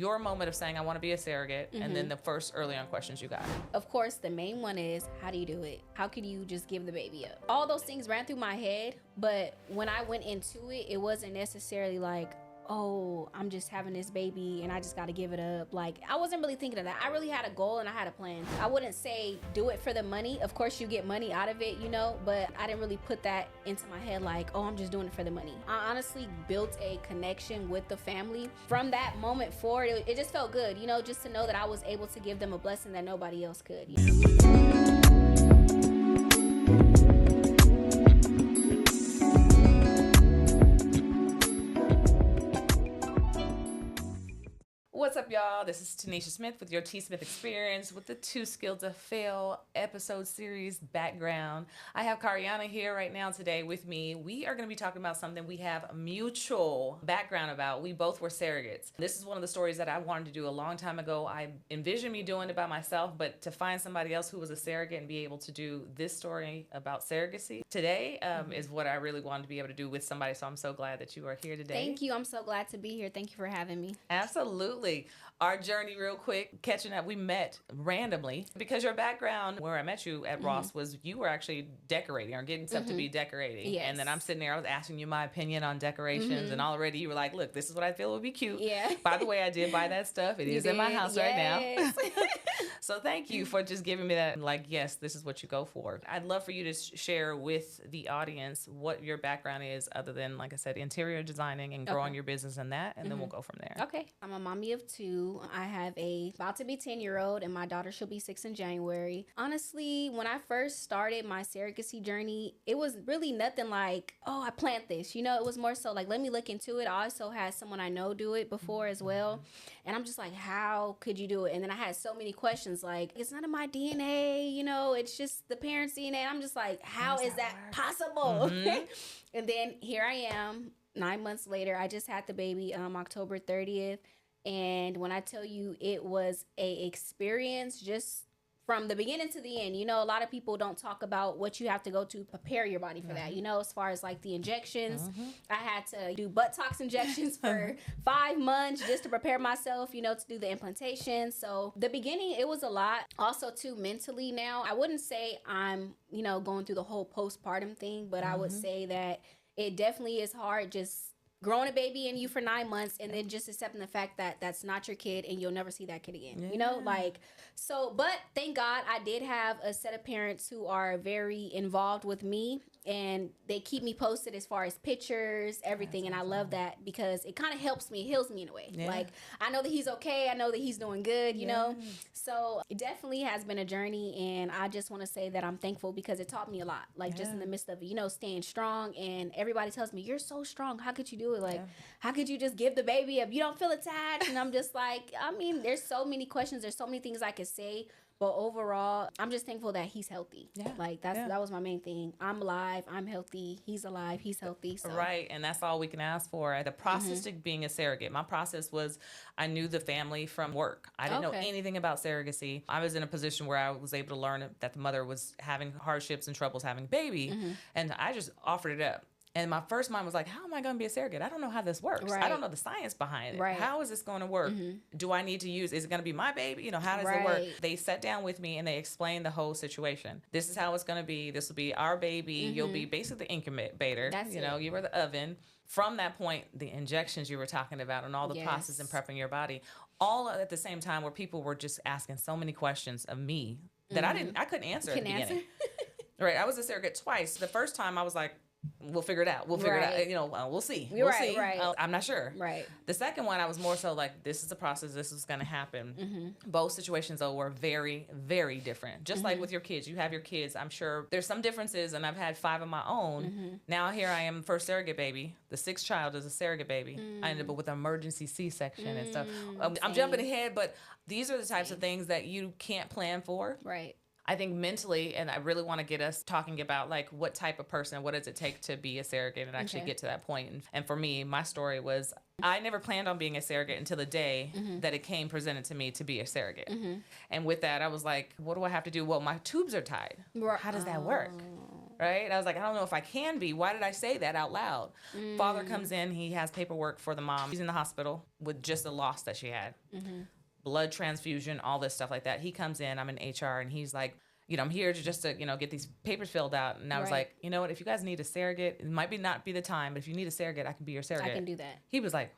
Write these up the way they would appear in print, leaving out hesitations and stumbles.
your moment of saying, I want to be a surrogate, and then the first early on questions you got. Of course, the main one is, how do you do it? How can you just give the baby up? All those things ran through my head, but when I went into it, it wasn't necessarily like, oh, I'm just having this baby and I just got to give it up. Like, I wasn't really thinking of that. I really had a goal and I had a plan. I wouldn't say do it for the money. Of course, you get money out of it, you know, but I didn't really put that into my head like, oh, I'm just doing it for the money. I honestly built a connection with the family. From that moment forward, it just felt good, you know, just to know that I was able to give them a blessing that nobody else could, you know? What's up, y'all? This is Tanisha Smith with your T Smith Experience with the Too Skilled to Fail episode series background. I have Kariana here right now today with me. We are going to be talking about something we have a mutual background about. We both were surrogates. This is one of the stories that I wanted to do a long time ago. I envisioned me doing it by myself, but to find somebody else who was a surrogate and be able to do this story about surrogacy today is what I really wanted to be able to do with somebody. So I'm so glad that you are here today. Thank you. I'm so glad to be here. Thank you for having me. Absolutely. Our journey real quick, catching up, we met randomly because your background where I met you at Ross was you were actually decorating or getting stuff to be decorating. Yes. And then I'm sitting there, I was asking you my opinion on decorations and already you were like, look, this is what I feel would be cute. Yeah. By the way, I did buy that stuff. It is in my house right now. Yes. So thank you for just giving me that, like, yes, this is what you go for. I'd love for you to share with the audience what your background is other than, like I said, interior designing and growing your business in that. And then we'll go from there. Okay. I'm a mommy of two. I have a about to be 10-year-old and my daughter, she'll be 6 in January. Honestly, when I first started my surrogacy journey, it was really nothing like, oh, I planned this. You know, it was more so like, let me look into it. I also had someone I know do it before as well. And I'm just like, how could you do it? And then I had so many questions like, it's none of my DNA, you know, it's just the parents' DNA. And I'm just like, how is that possible? And then here I am, 9 months later. I just had the baby October 30th. And when I tell you it was a experience just from the beginning to the end, you know, a lot of people don't talk about what you have to go to prepare your body for that, you know, as far as like the injections. I had to do buttocks injections for 5 months just to prepare myself, you know, to do the implantation. So the beginning, it was a lot. Also, too, mentally now, I wouldn't say I'm, you know, going through the whole postpartum thing, but I would say that it definitely is hard just growing a baby in you for 9 months and then just accepting the fact that that's not your kid and you'll never see that kid again, you know, like, so, but thank God I did have a set of parents who are very involved with me and they keep me posted as far as pictures, everything. And I love that because it kind of helps me, heals me in a way. Like, I know that he's okay. I know that he's doing good, you know? So it definitely has been a journey. And I just want to say that I'm thankful because it taught me a lot, like just in the midst of it, you know, staying strong. And everybody tells me, you're so strong. How could you do it? Like, how could you just give the baby up? You don't feel attached. And I'm just like, I mean, there's so many questions. There's so many things I could say. But overall, I'm just thankful that he's healthy. Like, that was my main thing. I'm alive. I'm healthy. He's alive. He's healthy. So. Right. And that's all we can ask for. The process to being a surrogate, my process was I knew the family from work. I didn't know anything about surrogacy. I was in a position where I was able to learn that the mother was having hardships and troubles having a baby. And I just offered it up. And my first mind was like, how am I going to be a surrogate? I don't know how this works. I don't know the science behind it. How is this going to work? Do I need to use, is it going to be my baby? You know, how does it work? They sat down with me and they explained the whole situation. This is how it's going to be. This will be our baby. You'll be basically the incubator. You know, you were the oven. From that point, the injections you were talking about and all the process and prepping your body, all at the same time where people were just asking so many questions of me that I couldn't answer at the beginning. Right. I was a surrogate twice. The first time I was like, we'll figure it out. We'll figure it out. You know, we'll see. We'll see. I'm not sure. The second one, I was more so like, this is the process. This is going to happen. Both situations, though, were very, very different. Just like with your kids. You have your kids. I'm sure there's some differences, and I've had 5 of my own. Now here I am, first surrogate baby. The 6th child is a surrogate baby. I ended up with an emergency C-section and stuff. I'm jumping ahead, but these are the types of things that you can't plan for. I think mentally, and I really want to get us talking about like what type of person, what does it take to be a surrogate and actually get to that point. And for me, my story was I never planned on being a surrogate until the day that it came presented to me to be a surrogate. And with that, I was like, what do I have to do? Well, my tubes are tied. How does that work? right? And I was like, I don't know if I can be. Why did I say that out loud? Father comes in. He has paperwork for the mom. She's in the hospital with just a loss that she had. Blood transfusion, all this stuff like that. He comes in. I'm in HR, and he's like, I'm here to just to, get these papers filled out. And I was like, you know what? If you guys need a surrogate, it might not be the time, but if you need a surrogate, I can be your surrogate. I can do that. He was like,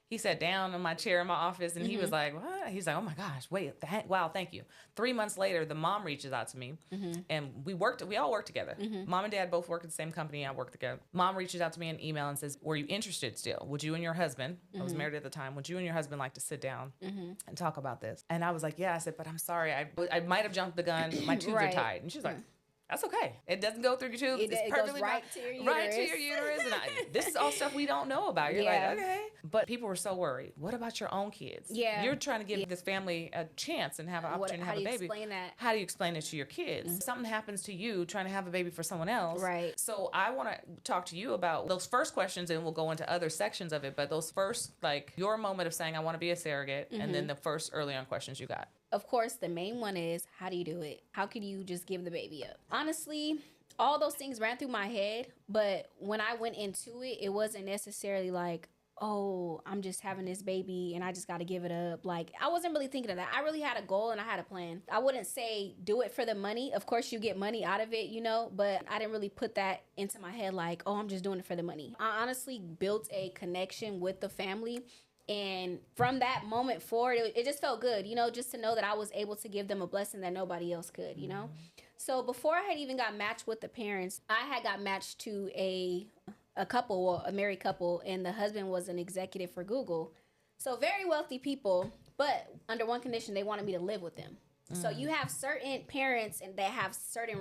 he sat down in my chair in my office, and he was like, what? He's like, oh my gosh, wait, wow, thank you. 3 months later, the mom reaches out to me, and we all worked together. Mom and dad both work at the same company. I work together. Mom reaches out to me in email and says, were you interested still? Would you and your husband, I was married at the time, would you and your husband like to sit down and talk about this? And I was like, yeah. I said, but I'm sorry, I might have jumped the gun. My tubes are tied. And she's like, that's okay. It doesn't go through your tubes. It's perfectly goes right to your uterus. Right to your uterus. And this is all stuff we don't know about. You're like, okay. But people were so worried. What about your own kids? Yeah. You're trying to give this family a chance and have an opportunity to have a baby. How do you explain that? How do you explain it to your kids? Something happens to you trying to have a baby for someone else. Right. So I want to talk to you about those first questions, and we'll go into other sections of it. But those first, like your moment of saying, I want to be a surrogate, and then the first early on questions you got. Of course, the main one is, how do you do it? How could you just give the baby up? Honestly, all those things ran through my head, but when I went into it, it wasn't necessarily like, oh, I'm just having this baby and I just got to give it up. Like, I wasn't really thinking of that. I really had a goal and I had a plan. I wouldn't say do it for the money. Of course, you get money out of it, but I didn't really put that into my head like, oh, I'm just doing it for the money. I honestly built a connection with the family. And from that moment forward, it just felt good, just to know that I was able to give them a blessing that nobody else could, So before I had even got matched with the parents, I had got matched to a couple, well, a married couple, and the husband was an executive for Google. So very wealthy people, but under one condition, they wanted me to live with them. So you have certain parents and they have certain,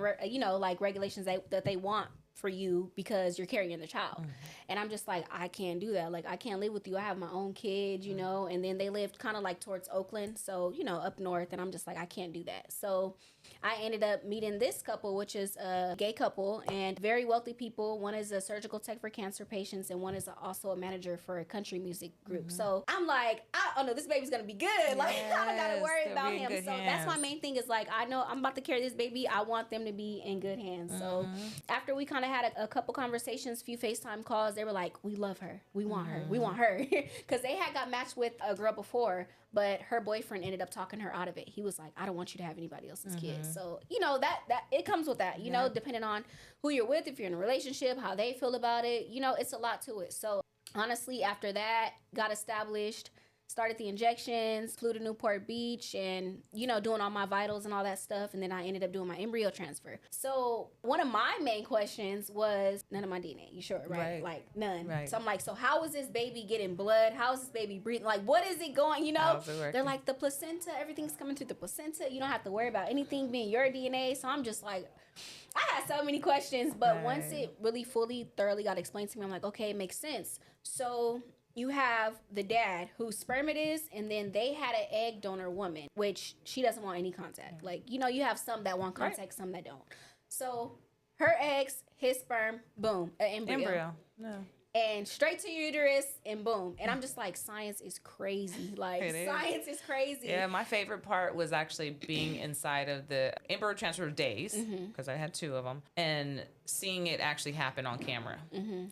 like regulations that they want for you because you're carrying the child. And I'm just like, I can't do that. Like, I can't live with you. I have my own kid, and then they lived kind of like towards Oakland. So, up north. And I'm just like, I can't do that. So I ended up meeting this couple, which is a gay couple and very wealthy people. One is a surgical tech for cancer patients, and one is also a manager for a country music group. So I'm like, oh no, this baby's going to be good. Like, I don't got to worry about him. So that's my main thing is like, I know I'm about to carry this baby. I want them to be in good hands. So after we kind of had a couple conversations, few FaceTime calls, they were like, we love her. We want her. We want her. Because they had got matched with a girl before, but her boyfriend ended up talking her out of it. He was like, I don't want you to have anybody else's kids. So, that it comes with that, depending on who you're with, if you're in a relationship, how they feel about it, it's a lot to it. So honestly, after that, got established, started the injections, flew to Newport Beach and, doing all my vitals and all that stuff. And then I ended up doing my embryo transfer. So one of my main questions was, none of my DNA. You sure? Right. Like none. Right. So I'm like, so how is this baby getting blood? How is this baby breathing? Like, what is it going, They're like, the placenta, everything's coming through the placenta. You don't have to worry about anything being your DNA. So I'm just like, I had so many questions. But once it really fully, thoroughly got explained to me, I'm like, okay, it makes sense. So you have the dad whose sperm it is, and then they had an egg donor woman, which she doesn't want any contact. Like, you have some that want contact, some that don't. So her eggs, his sperm, boom, an embryo. No. And straight to your uterus, and boom. And I'm just like, science is crazy. Like, science is crazy. Yeah, my favorite part was actually being inside of the embryo transfer days, because I had 2 of them, and seeing it actually happen on camera.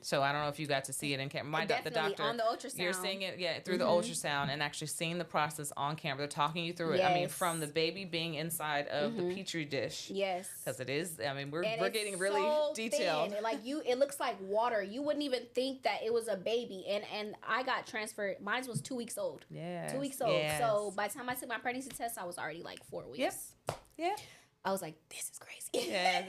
So I don't know if you got to see it in camera. The doctor, on the ultrasound. You're seeing it, through the ultrasound, and actually seeing the process on camera. They're talking you through it. I mean, from the baby being inside of the petri dish. Yes. Because it is. I mean, we're getting really detailed. Thin. Like it looks like water. You wouldn't even think that it was a baby. And I got transferred. Mine was 2 weeks old. Yeah. 2 weeks old. Yes. So by the time I took my pregnancy test, I was already like 4 weeks. Yep. Yeah. I was like, this is crazy. Yeah,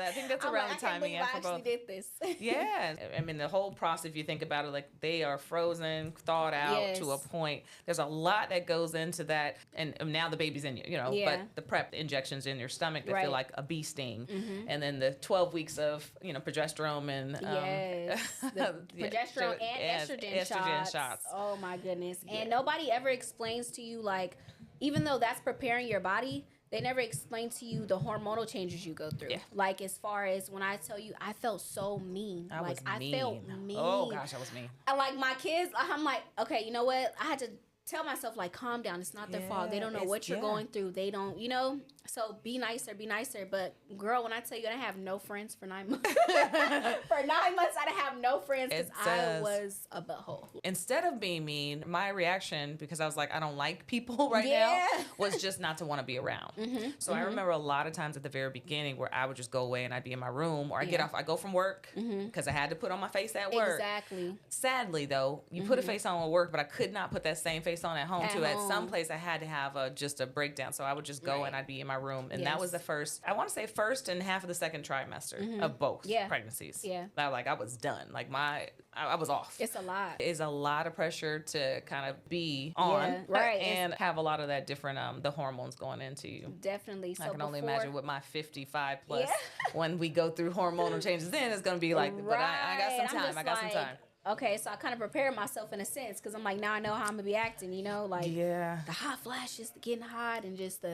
I think that's around the timing. I actually did this. Yeah. I mean, the whole process, if you think about it, like they are frozen, thawed out to a point. There's a lot that goes into that. And now the baby's in you, but the prep injections in your stomach that feel like a bee sting. And then the 12 weeks of, progesterone and the progesterone and estrogen shots. Oh, my goodness. And nobody ever explains to you, like, even though that's preparing your body, they never explain to you the hormonal changes you go through. Yeah. Like, as far as when I tell you, I felt so mean. I felt mean. Oh, gosh, I was mean. And, like, my kids, I'm like, okay, you know what? I had to tell myself, like, calm down. It's not their fault. They don't know what you're going through. They don't, you know. So be nicer, be nicer. But girl, when I tell you I have no friends for 9 months, for 9 months I didn't have no friends because I was a butthole. Instead of being mean, my reaction, because I was like, I don't like people right now, was just not to want to be around. So I remember a lot of times at the very beginning where I would just go away and I'd be in my room, or I get off, I go from work because I had to put on my face at work. Exactly. Sadly though, you put a face on at work, but I could not put that same face on at home too. At some place I had to have just a breakdown. So I would just go and I'd be in my room. And that was the first, I want to say first and half of the second trimester of both pregnancies. I was done. Like I was off. It's a lot. It's a lot of pressure to kind of be on and have a lot of that different, the hormones going into you. Definitely. So I can only imagine with my 55 plus, when we go through hormonal changes, then it's going to be like, but I got some time. I got some time. Okay, so I kind of prepared myself in a sense because I'm like, now I know how I'm gonna be acting, you know, like the hot flashes, the getting hot, and just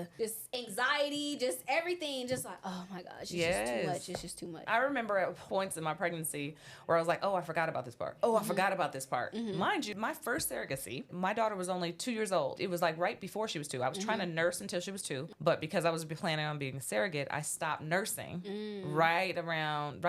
anxiety, just everything, just like, oh my gosh, it's just too much. It's just too much. I remember at points in my pregnancy where I was like, oh, I forgot about this part. Oh, I forgot about this part. Mind you, my first surrogacy, my daughter was only 2 years old. It was like right before she was 2. I was trying to nurse until she was 2, but because I was planning on being a surrogate, I stopped nursing right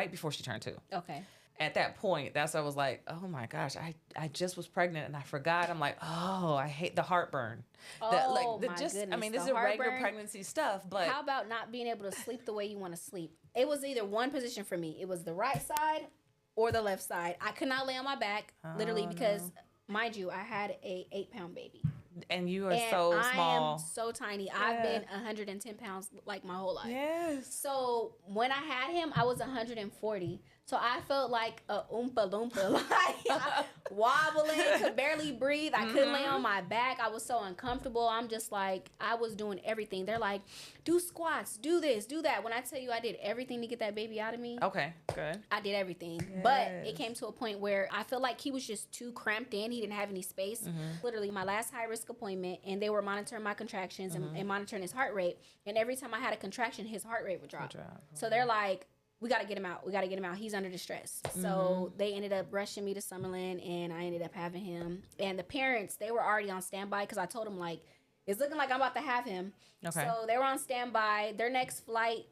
before she turned 2. Okay. At that point, that's when I was like, oh my gosh, I just was pregnant and I forgot. I'm like, oh, I hate the heartburn. Oh, my goodness. I mean, this is regular pregnancy stuff, but. How about not being able to sleep the way you want to sleep? It was either one position for me. It was the right side or the left side. I could not lay on my back, literally, because, mind you, I had a 8-pound baby. And you are so small. I am so tiny. I've been 110 pounds like my whole life. Yes. So when I had him, I was 140. So I felt like a oompa loompa, like wobbling, could barely breathe. I couldn't lay on my back. I was so uncomfortable. I'm just like, I was doing everything. They're like, do squats, do this, do that. When I tell you I did everything to get that baby out of me. Okay, good. I did everything. Yes. But it came to a point where I felt like he was just too cramped in. He didn't have any space. Literally, my last high-risk appointment, and they were monitoring my contractions and monitoring his heart rate. And every time I had a contraction, his heart rate would drop. So they're like, we got to get him out. We got to get him out. He's under distress. So they ended up rushing me to Summerlin, and I ended up having him. And the parents, they were already on standby because I told them, like, it's looking like I'm about to have him. Okay. So they were on standby. Their next flight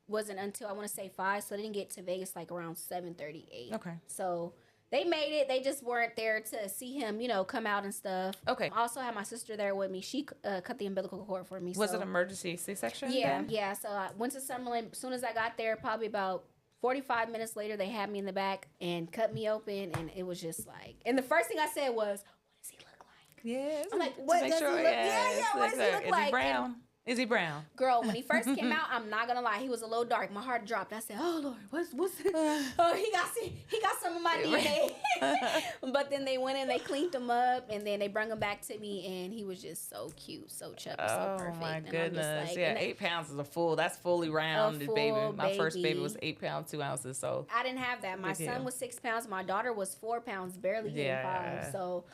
wasn't until, I want to say 5, so they didn't get to Vegas like around 7:38. Okay. So they made it. They just weren't there to see him, you know, come out and stuff. Okay. I also had my sister there with me. She cut the umbilical cord for me. Was it emergency C-section? Yeah, then? Yeah. So I went to Summerlin. As soon as I got there, probably about 45 minutes later, they had me in the back and cut me open, and it was just like, and the first thing I said was, what does he look like? Yes. I'm like, what does he look like? Yeah, what does he look like? Is he brown? Is he brown? Girl, when he first came out, I'm not gonna lie, he was a little dark. My heart dropped. I said, "Oh Lord, what's oh, he got some of my DNA." But then they went and they cleaned him up, and then they brought him back to me, and he was just so cute, so chubby, so perfect. Oh my goodness! Like, yeah, 8 pounds is a full. That's fully rounded, baby. My first baby was 8 pounds 2 ounces. So I didn't have that. My son was 6 pounds. My daughter was 4 pounds, barely hitting 5. So.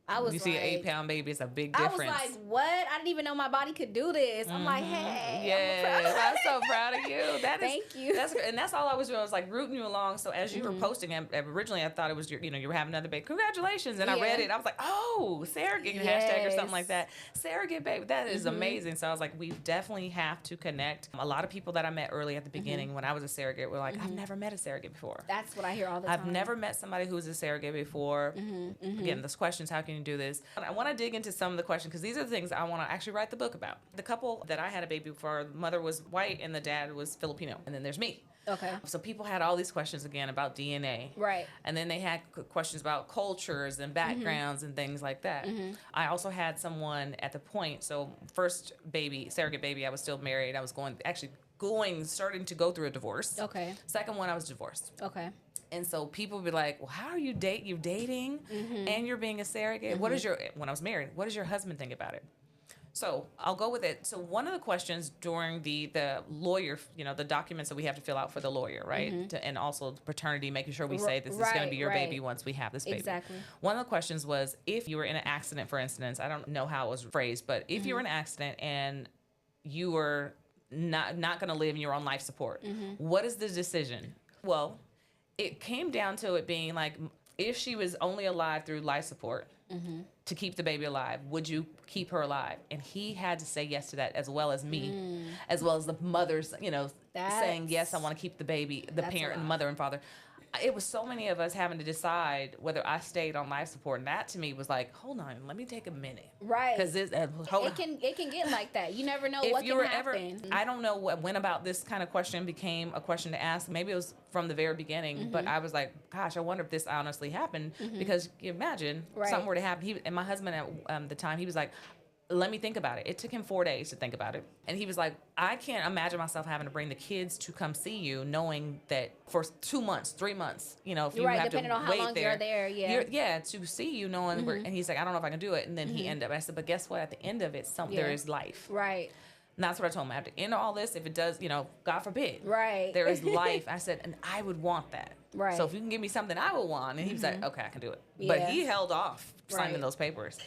I was see an 8-pound baby, it's a big difference. I was like, what? I didn't even know my body could do this. I'm like, hey. Yeah, I'm so proud of you. Thank you. That's all I was doing. I was like rooting you along. So as you were posting, and originally I thought it was you were having another baby. Congratulations. And I read it. I was like, oh, surrogate hashtag or something like that. Surrogate baby. That is amazing. So I was like, we definitely have to connect. A lot of people that I met early at the beginning when I was a surrogate were like, I've never met a surrogate before. That's what I hear all the time. I've never met somebody who was a surrogate before. Again, those questions, how can you do this? I want to dig into some of the questions because these are the things I want to actually write the book about. The couple that I had a baby for, the mother was white and the dad was Filipino. And then there's me. Okay. So people had all these questions again about DNA. Right. And then they had questions about cultures and backgrounds and things like that. I also had someone at the point, so first baby, surrogate baby, I was still married. I was starting to go through a divorce. Okay. Second one, I was divorced. Okay. And so people would be like, well, how are you dating and you're being a surrogate? When I was married, what does your husband think about it? So I'll go with it. So one of the questions during the lawyer, the documents that we have to fill out for the lawyer, right? And also paternity, making sure we say this is going to be your baby once we have this baby. Exactly. One of the questions was, if you were in an accident, for instance, I don't know how it was phrased, but if you were in an accident and you were not going to live and you're on life support, what is the decision? Well, it came down to it being like, if she was only alive through life support, to keep the baby alive? Would you keep her alive? And he had to say yes to that, as well as me, as well as the mothers, saying, yes, I want to keep the baby, the parent, mother and father. It was so many of us having to decide whether I stayed on life support, and that to me was like, hold on, let me take a minute, right? Because it can get like that. You never know what can happen. I don't know when about this kind of question became a question to ask. Maybe it was from the very beginning, but I was like, gosh, I wonder if this honestly happened, because you imagine something were to happen. And my husband at the time, he was like, let me think about it. It took him 4 days to think about it. And he was like, I can't imagine myself having to bring the kids to come see you, knowing that for 2 months, 3 months, if you have depending to on how wait long there, you're there, to see you, knowing and he's like, I don't know if I can do it. And then he ended up, I said, but guess what? At the end of it, there is life. Right. And that's what I told him. At the end of all this, if it does, God forbid, right, there is life. I said, and I would want that. Right. So if you can give me something I would want. And he was like, okay, I can do it. But he held off signing those papers.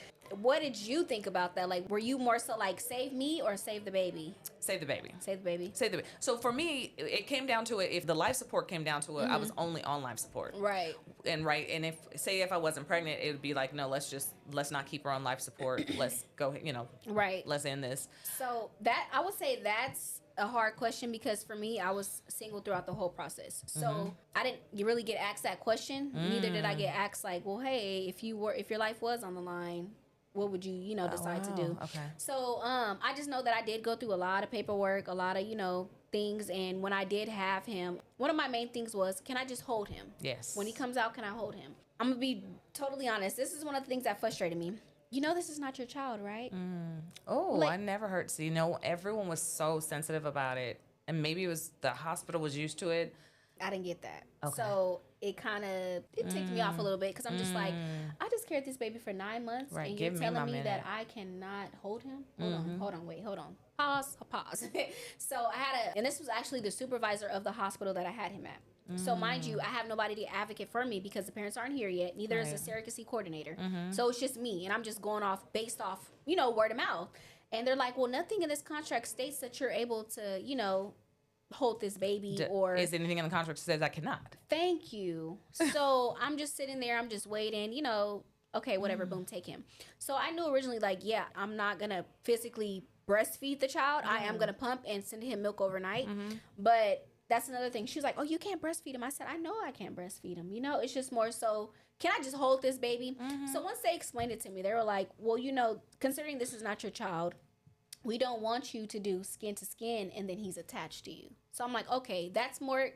What did you think about that? Like, were you more so like, save me or save the baby? Save the baby. Save the baby. Save the baby. So for me, it came down to it. If the life support came down to it, I was only on life support. Right. And if I wasn't pregnant, it would be like, no, let's not keep her on life support. Let's go, right. Let's end this. So that, I would say that's a hard question, because for me, I was single throughout the whole process. So I didn't really get asked that question. Neither did I get asked like, well, hey, if your life was on the line, what would you, decide to do? Okay. So I just know that I did go through a lot of paperwork, a lot of, things. And when I did have him, one of my main things was, can I just hold him? Yes. When he comes out, can I hold him? I'm going to be totally honest. This is one of the things that frustrated me. This is not your child, right? Oh, I never heard. See, everyone was so sensitive about it. And maybe it was the hospital was used to it. I didn't get that. Okay. So it ticked me off a little bit, because I'm just like, I just carried this baby for 9 months, right. and you're telling me minute. that I cannot hold him? Hold on. Pause. So I had and this was actually the supervisor of the hospital that I had him at. So mind you, I have nobody to advocate for me, because the parents aren't here yet. Neither is a surrogacy coordinator. So it's just me, and I'm just going based off, word of mouth. And they're like, well, nothing in this contract states that you're able to, hold this baby, or is anything in the contract that says I cannot? Thank you. So I'm just sitting there, I'm just waiting, okay, whatever, boom, take him. So I knew originally, like, yeah, I'm not gonna physically breastfeed the child. I am gonna pump and send him milk overnight. But that's another thing. She was like, oh, you can't breastfeed him. I said, I know I can't breastfeed him. It's just more so, can I just hold this baby? So once they explained it to me, they were like, well, considering this is not your child, we don't want you to do skin to skin and then he's attached to you. So I'm like, okay, that's more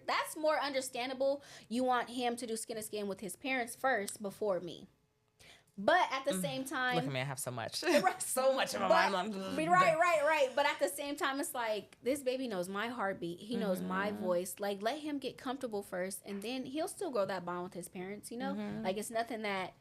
understandable. You want him to do skin to skin with his parents first before me. But at the same time, look at me, I have so much. So much in my mind. Right. But at the same time, it's like, this baby knows my heartbeat. He knows my voice. Like, let him get comfortable first, and then he'll still grow that bond with his parents, Like, it's nothing that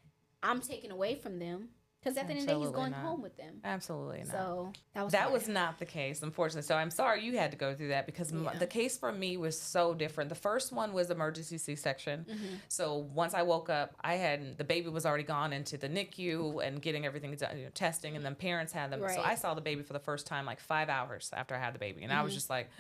I'm taking away from them. Because at the end of the day, he's going home with them. Absolutely not. So that was not the case, unfortunately. So I'm sorry you had to go through that, because the case for me was so different. The first one was emergency C-section. So once I woke up, the baby was already gone into the NICU and getting everything done, testing, and then parents had them. Right. So I saw the baby for the first time like 5 hours after I had the baby, and I was just like,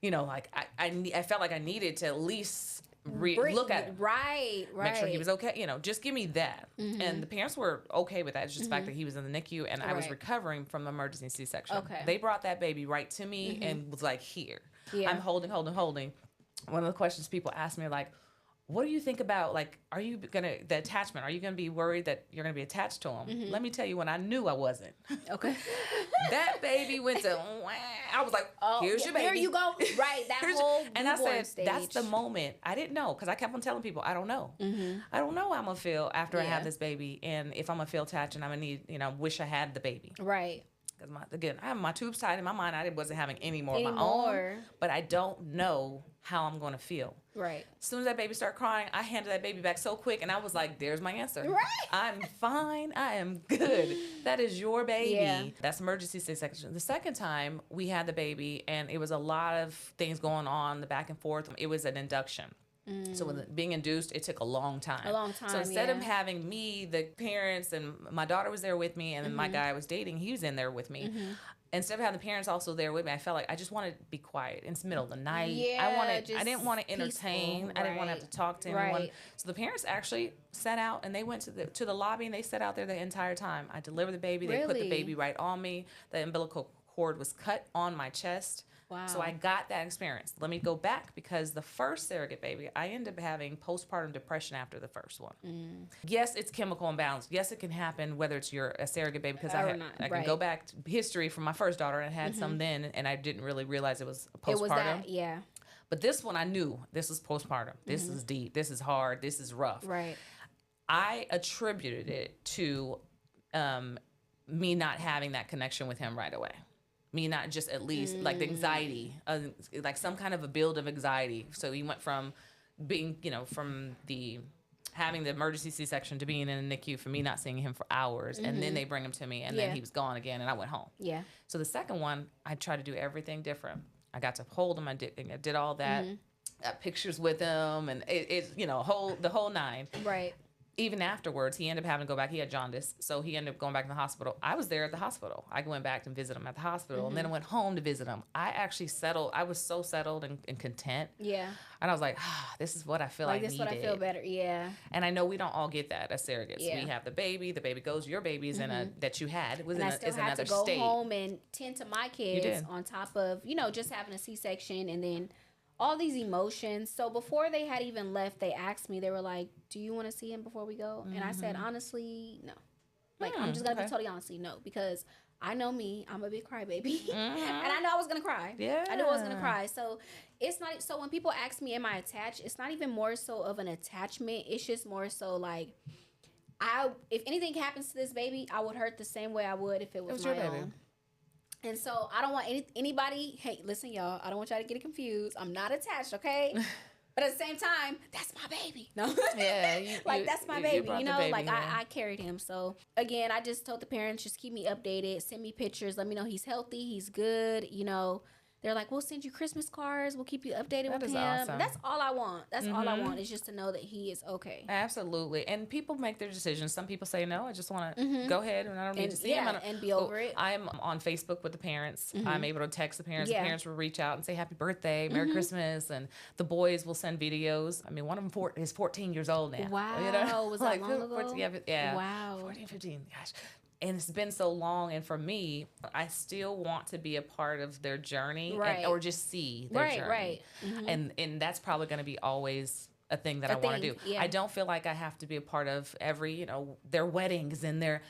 I felt like I needed to at least look at him. Right. Make sure he was okay. Just give me that. And the parents were okay with that. It's just the fact that he was in the NICU and I was recovering from the emergency C-section. Okay. They brought that baby right to me and was like, here. Yeah. I'm holding. One of the questions people ask me, like, what do you think about, like, the attachment? Are you going to be worried that you're going to be attached to him? Let me tell you when I knew I wasn't. Okay. That baby went to, I was like, here's your baby. Here you go. Right. That whole and I said, stage. that's the moment. I didn't know, because I kept on telling people, I don't know. I don't know how I'm going to feel after I have this baby, and if I'm going to feel attached, and I'm going to need, wish I had the baby. Right. Because again, I have my tubes tied in my mind. I wasn't having any more of my own, but I don't know how I'm going to feel. Right. As soon as that baby started crying, I handed that baby back so quick, and I was like, there's my answer. Right. I'm fine. I am good. That is your baby. Yeah. That's emergency C-section. The second time we had the baby, and it was a lot of things going on, the back and forth. It was an induction. So with being induced, it took a long time. So instead of having me, the parents, and my daughter was there with me, and then my guy I was dating, he was in there with me. instead of having the parents also there with me, I felt like I just wanted to be quiet. It's the middle of the night. Yeah, I didn't want to entertain. peaceful, I didn't want to have to talk to anyone. Right. So the parents actually sat out and they went to the lobby and they sat out there the entire time. I delivered the baby. They put the Really? baby right on me. The umbilical cord was cut on my chest. Wow. So I got that experience. Let me go back because the first surrogate baby, I ended up having postpartum depression after the first one. Yes, it's chemical imbalance. Yes, it can happen whether it's a surrogate baby because I can go back to history from my first daughter and I had some then and I didn't really realize it was postpartum. It was that, yeah. But this one I knew this was postpartum. This is deep. This is hard. This is rough. Right. I attributed it to me not having that connection with him right away. Me not just at least like the anxiety, like some kind of a build of anxiety. So he went from being, from having the emergency C-section to being in a NICU for me not seeing him for hours. And then they bring him to me and then he was gone again and I went home. Yeah. So the second one, I tried to do everything different. I got to hold him. I did all that. Got pictures with him and the whole nine. Right. Even afterwards, he ended up having to go back. He had jaundice, so he ended up going back to the hospital. I was there at the hospital. I went back and visited him at the hospital, and then I went home to visit him. I actually settled. I was so settled and content. Yeah. And I was like, this is what I feel like this is what I feel better. Yeah. And I know we don't all get that as surrogates. Yeah. We have the baby goes, your baby's that you had. It was and I still had to go state. home and tend to my kids on top of, just having a C-section and then all these emotions. So before they had even left, they asked me, they were like, do you want to see him before we go? And I said, honestly, no. Like, I'm just going to be totally honestly, no. Because I know me, I'm a big crybaby. And I know I was going to cry. Yeah. I knew I was going to cry. So it's not, so when people ask me, am I attached? It's not even more so of an attachment. It's just more so like, if anything happens to this baby, I would hurt the same way I would if it was my own. And so I don't want anybody, hey, listen, y'all, I don't want y'all to get it confused. I'm not attached, okay? But at the same time, that's my baby. No. Yeah. That's my baby. Baby, I carried him. So, again, I just told the parents, just keep me updated. Send me pictures. Let me know he's healthy. He's good. They're like, we'll send you Christmas cards. We'll keep you updated with him. Awesome. That's all I want. That's all I want is just to know that he is okay. Absolutely. And people make their decisions. Some people say, no, I just want to go ahead and I don't need to see him. And be over it. I'm on Facebook with the parents. I'm able to text the parents. The parents will reach out and say happy birthday, Merry Christmas. And the boys will send videos. I mean, one of them is 14 years old now. Wow. Was that long ago? 14, yeah. Wow. 14, 15. Gosh. And it's been so long, and for me, I still want to be a part of their journey, or just see their journey. Right. And that's probably going to be always a thing that I want to do. Yeah. I don't feel like I have to be a part of every, their weddings and their,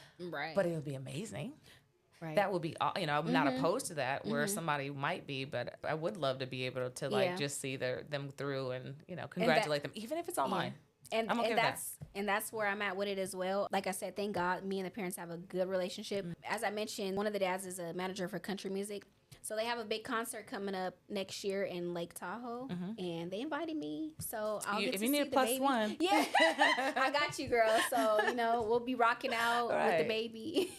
but it would be amazing. Right. That would be, I'm not opposed to that, where somebody might be, but I would love to be able to just see them through and congratulate them, even if it's online. And that's where I'm at with it as well. Like I said, thank God me and the parents have a good relationship. As I mentioned, one of the dads is a manager for country music. So they have a big concert coming up next year in Lake Tahoe, and they invited me. So I'll get to see the baby. If you need a plus one. Yeah, I got you, girl. So, we'll be rocking out with the baby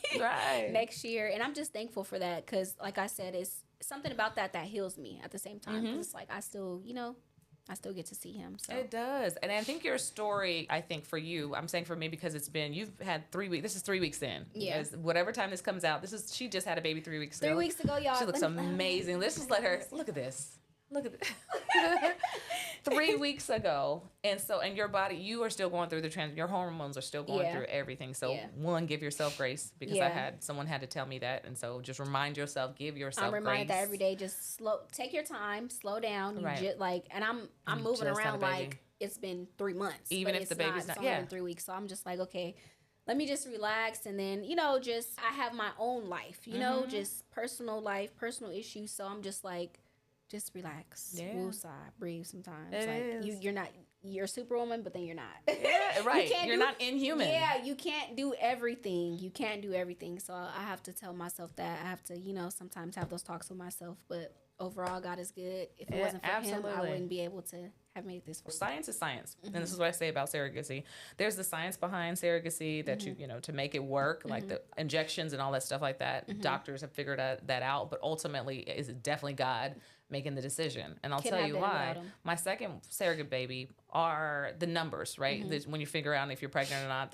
next year. And I'm just thankful for that because, like I said, it's something about that heals me at the same time. 'Cause it's like I still, I still get to see him. So. It does. And I think your story, for you, I'm saying for me because you've had 3 weeks. This is 3 weeks in. Yeah. Whatever time this comes out, she just had a baby 3 weeks ago. 3 weeks ago, y'all. She looks amazing. Let's just let her, look at this. Look at this. 3 weeks ago. And your body, you are still going through your hormones are still going through everything. So one, give yourself grace because someone had to tell me that. And so just remind yourself, give yourself grace. I'm reminded that every day, just take your time, slow down. And I'm moving around like it's been 3 months. Even if the baby's not, it's only been 3 weeks. So I'm just like, okay, let me just relax. And then, I have my own life, just personal life, personal issues. So I'm just like, just relax. Yeah. Woosah, breathe sometimes. You're Superwoman, but then you're not. Yeah, right. You're not inhuman. Yeah, you can't do everything. So I have to tell myself that. I have to, sometimes have those talks with myself. But overall, God is good. If it wasn't for him, I wouldn't be able to have made this far. Science is science. And this is what I say about surrogacy. There's the science behind surrogacy that to make it work, like the injections and all that stuff like that. Doctors have figured that out. But ultimately, it's definitely God making the decision. And I'll tell you why. My second surrogate baby are the numbers, right? When you figure out if you're pregnant or not,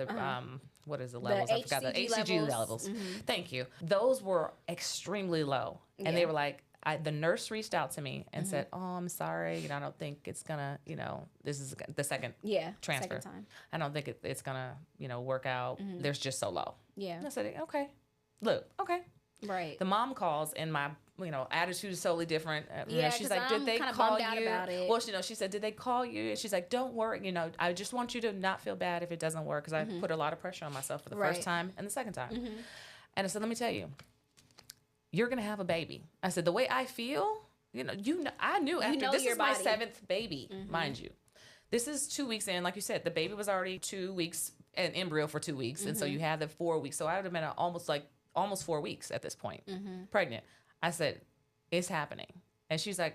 what is the levels? I forgot the HCG levels. Thank you. Those were extremely low. And they were like, the nurse reached out to me and said, "Oh, I'm sorry. I don't think it's gonna, this is the second transfer. Second time. I don't think it's gonna, work out. There's just so low." Yeah. And I said, "Okay, look, okay." Right. The mom calls and my, attitude is totally different. She's like, "Did they call you?" Well, she said, "Did they call you?" And she's like, "Don't worry. I just want you to not feel bad if it doesn't work, because I put a lot of pressure on myself for the first time and the second time." And I said, "Let me tell you, you're gonna have a baby." I said, "The way I feel, I knew after this is my 7th baby, mind you. This is 2 weeks in. Like you said, the baby was already 2 weeks, an embryo for 2 weeks, and so you had the 4 weeks. So I would have been almost 4 weeks at this point, pregnant." I said, "It's happening." And she's like,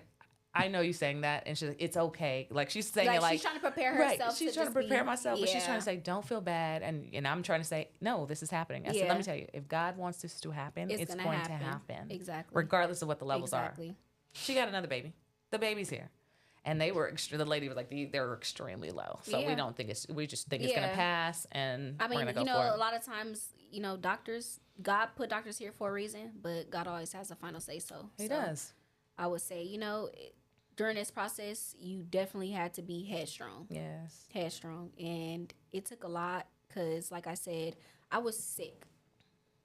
"I know you saying that." And she's like, "It's okay." Like, she's saying it like she's trying to prepare herself. Right. She's trying to prepare myself, but she's trying to say, "Don't feel bad." And I'm trying to say, "No, this is happening." I said, "Let me tell you, if God wants this to happen, it's going to happen. Exactly. Regardless of what the levels are." She got another baby. The baby's here. And they were the lady was like, they're extremely low. So we don't think we just think it's going to pass, and we're going to go for it. A lot of times, God put doctors here for a reason, but God always has the final say so. He does. I would say, during this process, you definitely had to be headstrong. Yes. Headstrong. And it took a lot because, like I said, I was sick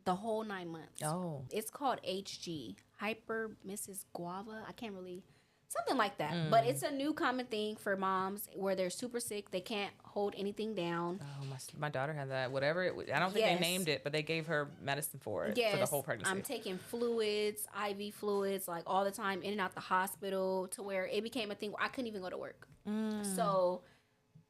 the whole 9 months. Oh. It's called HG, Hyper Mrs. Guava. I can't really... Something like that. But it's a new common thing for moms where they're super sick. They can't hold anything down. Oh, my daughter had that. Whatever it was. I don't think they named it, but they gave her medicine for it for the whole pregnancy. I'm taking fluids, IV fluids, like all the time, in and out the hospital, to where it became a thing where I couldn't even go to work. So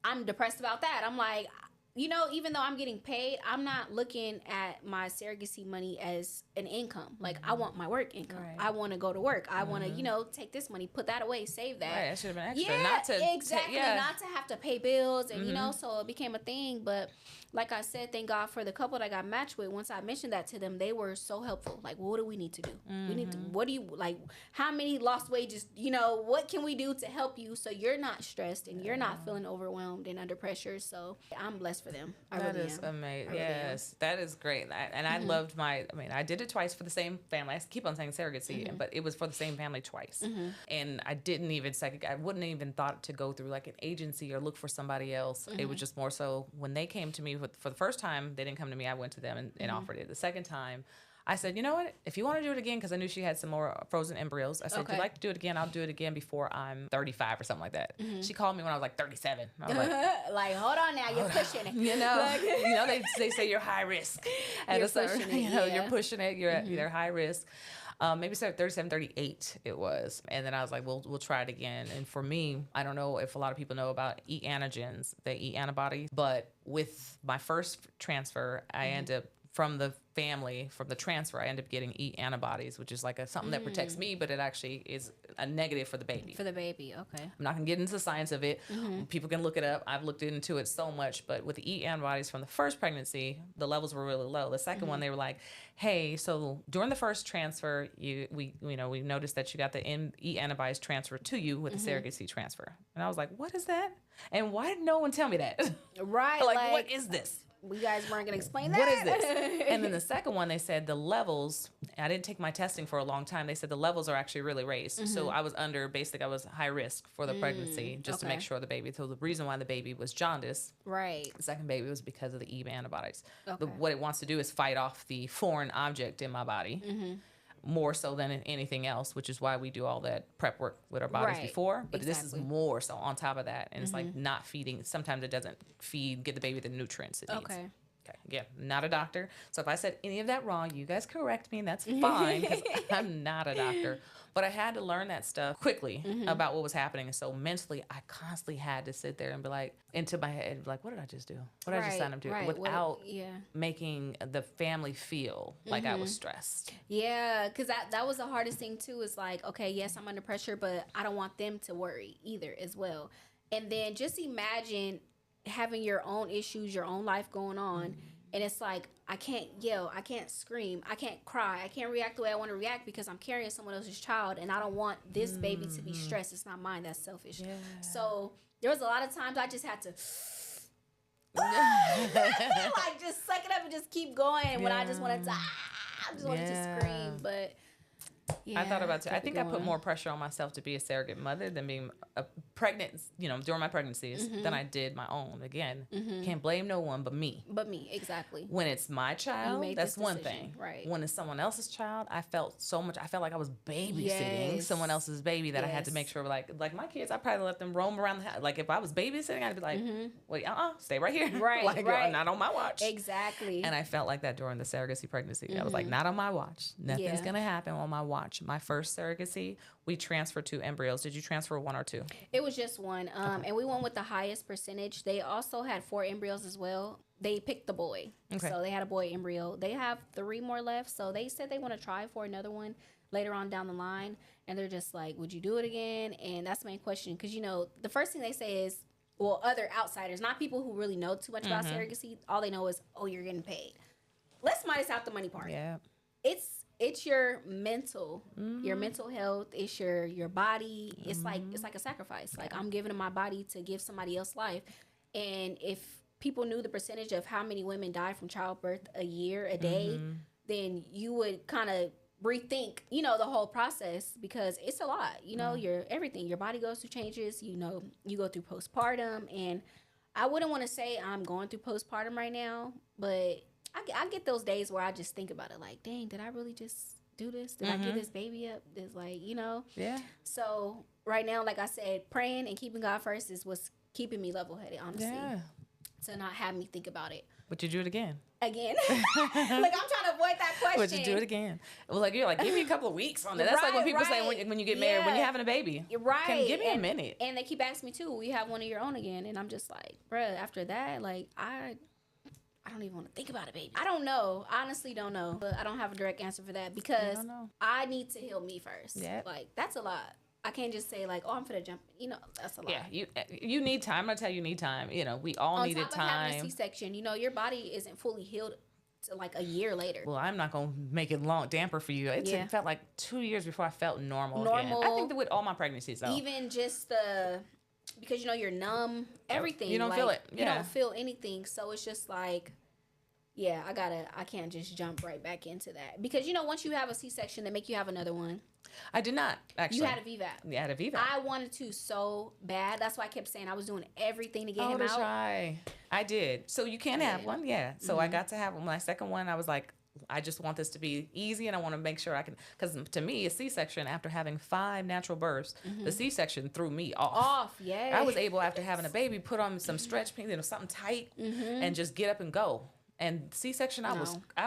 I'm depressed about that. I'm like, even though I'm getting paid, I'm not looking at my surrogacy money as an income. Like, I want my work income. Right. I want to go to work. I want to, take this money, put that away, save that. Right, that should have been extra. Yeah, not to exactly. Not to have to pay bills, and so it became a thing. But like I said, thank God for the couple that I got matched with. Once I mentioned that to them, they were so helpful. Like, well, what do we need to do? We need to. What do you like? How many lost wages? What can we do to help you so you're not stressed and you're not feeling overwhelmed and under pressure? So I'm blessed for them. That is amazing. Yes, that is great. I loved I did it twice for the same family. I keep on saying surrogacy, but it was for the same family twice. And I didn't even I wouldn't even thought to go through like an agency or look for somebody else. It was just more so when they came to me for the first time, they didn't come to me. I went to them and offered it. The second time, I said, "You know what? If you want to do it again," because I knew she had some more frozen embryos. I said, "If you'd like to do it again, I'll do it again before I'm 35 or something like that." She called me when I was like 37. I was like, "Hold on now, you're pushing it." They say you're high risk. You're pushing it. You're pushing it. You're high risk. Maybe 37, 38 it was. And then I was like, we'll try it again. And for me, I don't know if a lot of people know about E antigens, the E antibodies, but with my first transfer, I ended up from the transfer, I end up getting E antibodies, which is like something that protects me, but it actually is a negative for the baby. For the baby, okay. I'm not going to get into the science of it. People can look it up. I've looked into it so much, but with the E antibodies from the first pregnancy, the levels were really low. The second one, they were like, "Hey, so during the first transfer, we noticed that you got the E antibodies transferred to you with the surrogacy transfer." And I was like, "What is that? And why did no one tell me that?" Right. like, what is this? We guys weren't going to explain that. What is this? And then the second one, they said the levels, I didn't take my testing for a long time. They said the levels are actually really raised. So I was I was high risk for the pregnancy just to make sure the baby. So the reason why the baby was jaundice, right? The second baby was because of the E antibodies. Okay. What it wants to do is fight off the foreign object in my body. More so than anything else, which is why we do all that prep work with our bodies before. But this is more so on top of that. And it's like not feeding. Sometimes it doesn't get the baby the nutrients it needs. Okay. Again, not a doctor. So if I said any of that wrong, you guys correct me, and that's fine because I'm not a doctor. But I had to learn that stuff quickly about what was happening. And so mentally, I constantly had to sit there and be like, into my head, like, what did I just do? What did I just sign up to? Without making the family feel like I was stressed. Yeah, because that was the hardest thing, too, is like, okay, yes, I'm under pressure, but I don't want them to worry either as well. And then just imagine having your own issues, your own life going on. And it's like, I can't yell, I can't scream, I can't cry, I can't react the way I want to react because I'm carrying someone else's child and I don't want this baby to be stressed. It's not mine, that's selfish. Yeah. So there was a lot of times I just had to like just suck it up and just keep going. When I just wanted to, I just wanted to scream, but. Yeah, I thought about it. I think I put more pressure on myself to be a surrogate mother than being a pregnant, during my pregnancies than I did my own. Again, can't blame no one but me. But me, exactly. When it's my child, that's one thing. Right. When it's someone else's child, I felt like I was babysitting someone else's baby that I had to make sure, like my kids, I probably let them roam around the house. Like if I was babysitting, I'd be like, wait, stay right here. Right, like, not on my watch. Exactly. And I felt like that during the surrogacy pregnancy. I was like, not on my watch. Nothing's going to happen on my watch. My first surrogacy, we transferred 2 embryos. Did you transfer 1 or 2? It was just 1. And we went with the highest percentage. They also had 4 embryos as well. They picked the boy. Okay. So they had a boy embryo. They have 3 more left. So they said they want to try for another one later on down the line. And they're just like, would you do it again? And that's the main question. Because, the first thing they say is, well, other outsiders, not people who really know too much about surrogacy. All they know is, oh, you're getting paid. Let's minus out the money part. Yeah. It's your mental health. It's your body. It's like a sacrifice. Like I'm giving my body to give somebody else life. And if people knew the percentage of how many women die from childbirth a year, a day, then you would kind of rethink, the whole process because it's a lot. Your everything. Your body goes through changes. You go through postpartum, and I wouldn't want to say I'm going through postpartum right now, but I get those days where I just think about it like, dang, did I really just do this? Did I get this baby up? It's like, Yeah. So right now, like I said, praying and keeping God first is what's keeping me level-headed, honestly. Yeah. To not have me think about it. Would you do it again? Again? Like, I'm trying to avoid that question. Would you do it again? Well, you're like, give me a couple of weeks on that. That's like when people say when you get married, when you're having a baby. Right. Give me a minute. And they keep asking me, too, will you have one of your own again? And I'm just like, bruh, after that, like, I don't even want to think about it, baby. I don't know. I honestly don't know. But I don't have a direct answer for that because I need to heal me first. Yep. Like, that's a lot. I can't just say, like, oh, I'm finna jump. That's a lot. Yeah, you need time. I'm going to tell you need time. We all needed time. On top of having a C-section, your body isn't fully healed to, like, a year later. Well, I'm not going to make it damper for you. It felt like 2 years before I felt normal again. I think that with all my pregnancies, though. Even just because, you're numb, everything. You don't feel it. Yeah. You don't feel anything. So it's just like, yeah, I can't just jump right back into that. Because, once you have a C-section, they make you have another one. I did not, actually. You had a VBAC. Yeah, I had a VBAC. I wanted to so bad. That's why I kept saying I was doing everything to get him out. Try. I did. So you can have one, yeah. So I got to have one. My second one, I was like, I just want this to be easy, and I want to make sure I can, because to me, a C-section, after having 5 natural births, the C-section threw me off. Yeah. I was able, after having a baby, put on some stretch pants, something tight, and just get up and go. And C-section, I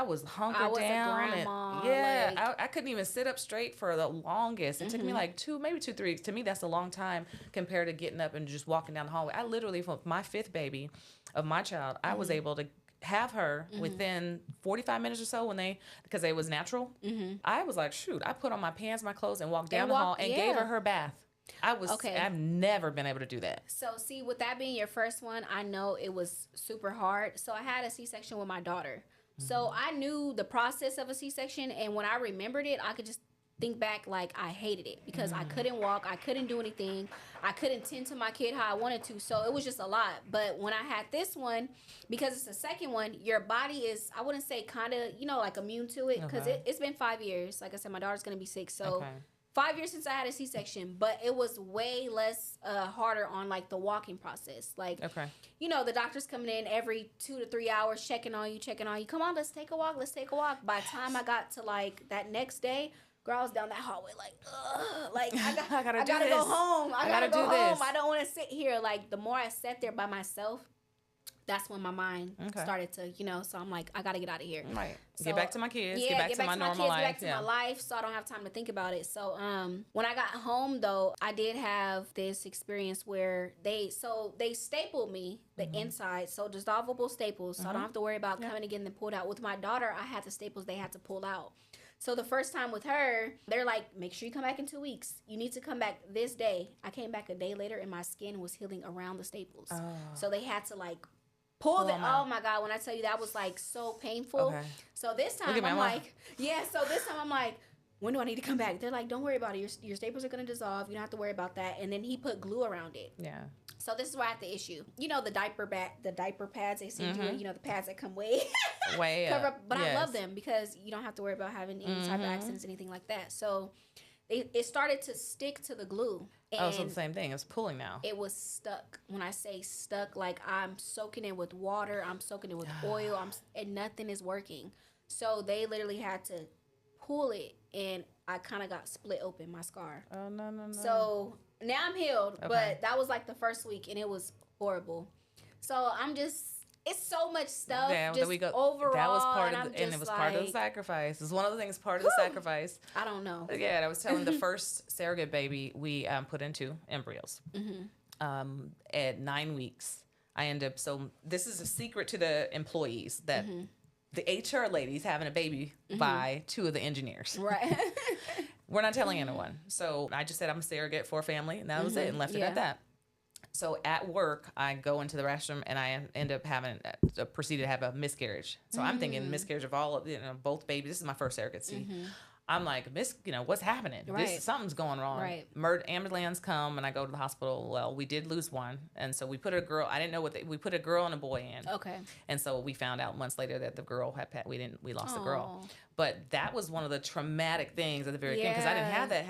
was hunkered down. A grandma, I couldn't even sit up straight for the longest. It took me like 2, maybe 2, 3 weeks. To me, that's a long time compared to getting up and just walking down the hallway. I literally, for my 5th baby of my child, I was able to have her within 45 minutes or so because it was natural. I was like, shoot, I put on my pants, my clothes, and walked down the hall and gave her bath. I've never been able to do that. So see, with that being your first one, I know it was super hard. So I had a C-section with my daughter. So I knew the process of a C-section, and when I remembered it, I could just think back like I hated it because I couldn't walk, I couldn't do anything, I couldn't tend to my kid how I wanted to. So it was just a lot. But when I had this one, because it's the second one, your body is, I wouldn't say kind of, like immune to it because it's been 5 years. Like I said, my daughter's going to be 6. So 5 years since I had a C-section, but it was way less harder on like the walking process. Like, the doctor's coming in every 2 to 3 hours, checking on you. Come on, let's take a walk. By the time I got to like that next day, girl, I was down that hallway like, ugh, like I gotta go home. I gotta go home. I don't want to sit here. Like the more I sat there by myself, that's when my mind started to, so I'm like, I got to get out of here. Right. So, get back to my kids. Get back to my normal life. Get back to my life so I don't have time to think about it. So when I got home, though, I did have this experience where they stapled me, the inside, so dissolvable staples, so I don't have to worry about coming and getting them pulled out. With my daughter, I had the staples they had to pull out. So the first time with her, they're like, make sure you come back in 2 weeks. You need to come back this day. I came back a day later, and my skin was healing around the staples. Oh. So they had to, like, pull it. Oh my God! When I tell you that was like so painful. So this time I'm like, when do I need to come back? They're like, don't worry about it. Your staples are going to dissolve. You don't have to worry about that. And then he put glue around it. Yeah. So this is where I have the issue. You know the diaper pads they send you, you know, the pads that come way cover up. But I love them because you don't have to worry about having any type of accidents, anything like that. So it started to stick to the glue. And so the same thing. It's pulling now. It was stuck. When I say stuck, like I'm soaking it with water, I'm soaking it with oil, and nothing is working. So they literally had to pull it, and I kind of got split open, my scar. Oh, no. So now I'm healed, but that was like the first week, and it was horrible. So I'm just, it's so much stuff. Yeah, just overall, that was part of and it was part of the sacrifice. It's one of the things part of the sacrifice. I don't know. Yeah, I was telling the first surrogate baby we put into embryos. At 9 weeks, I end up. So this is a secret to the employees that. The HR ladies having a baby by 2 of the engineers. Right. We're not telling anyone. So I just said I'm a surrogate for a family, and that was it, and left it at that. So at work, I go into the restroom, and I end up having proceeded to have a miscarriage. So I'm thinking miscarriage of all of both babies. This is my first surrogacy. I'm like, what's happening? Right. Something's going wrong. Right. Ambulance come, and I go to the hospital. Well, we did lose one, and so we put a girl. I didn't know we put a girl and a boy in. Okay. And so we found out months later that the girl we lost the girl. But that was one of the traumatic things at the very beginning because I didn't have that.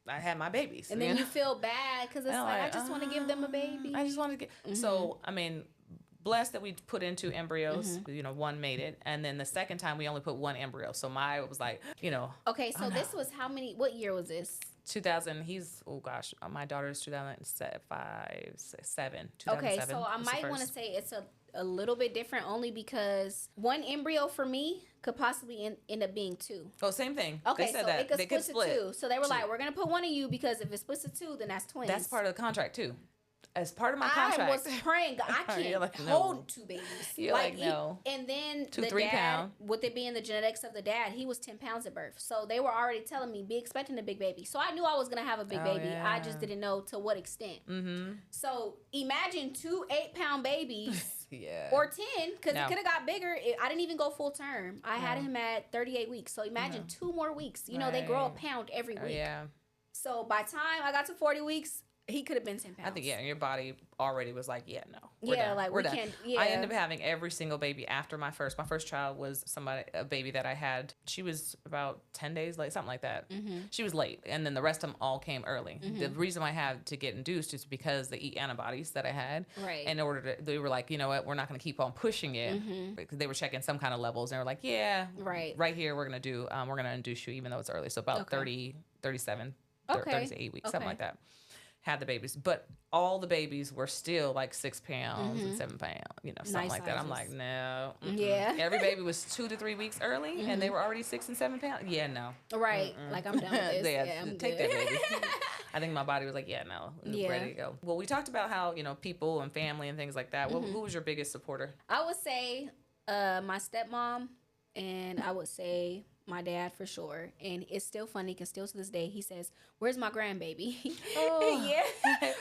I had my babies. And then you feel bad because it's like, I just want to give them a baby. I just want to get. So I mean. Blessed that we put into embryos, one made it. And then the second time we only put 1 embryo. So my was like, Okay, so this was what year was this? 2000, my daughter's 2007. Okay, so I might want to say it's a little bit different only because 1 embryo for me could possibly end up being 2. Oh, same thing. Okay, they said so that. it could they split to 2. So they were like, we're going to put 1 of you because if it splits to 2, then that's twins. That's part of the contract too. As part of my contract. I was praying, I can't hold 2 babies. You're like no. And then 2, the 3 dad, pound. with it being the genetics of the dad, he was 10 pounds at birth. So they were already telling me, be expecting a big baby. So I knew I was going to have a big baby. Yeah. I just didn't know to what extent. So imagine 2 8-pound babies. Or 10, because it could have got bigger. I didn't even go full term. I had him at 38 weeks. So imagine 2 more weeks. They grow a pound every week. So by the time I got to 40 weeks, he could have been 10 pounds. I think, your body already was like, no. We're done. Like we're we done. can't. I ended up having every single baby after my first child was a baby that I had. She was about 10 days late, something like that. She was late. And then the rest of them all came early. The reason I had to get induced is because the E antibodies that I had. Right. In order to, they were like, you know what, we're not going to keep on pushing it. Because they were checking some kind of levels. And they were like, right here, we're going to induce you even though it's early. So about 30, 37, 38 weeks, something like that. Had the babies, but all the babies were still like 6 pounds and 7 pounds, something nice like that. sizes. I'm like, no. Yeah. Every baby was 2 to 3 weeks early, and they were already 6 and 7 pounds. Yeah, no. Right. Like, I'm done with this. I'm take good. that baby. I think my body was like, no, ready to go. Well, we talked about how, people and family and things like that. Who was your biggest supporter? I would say my stepmom, and I would say my dad for sure. And it's still funny because still to this day he says, where's my grandbaby?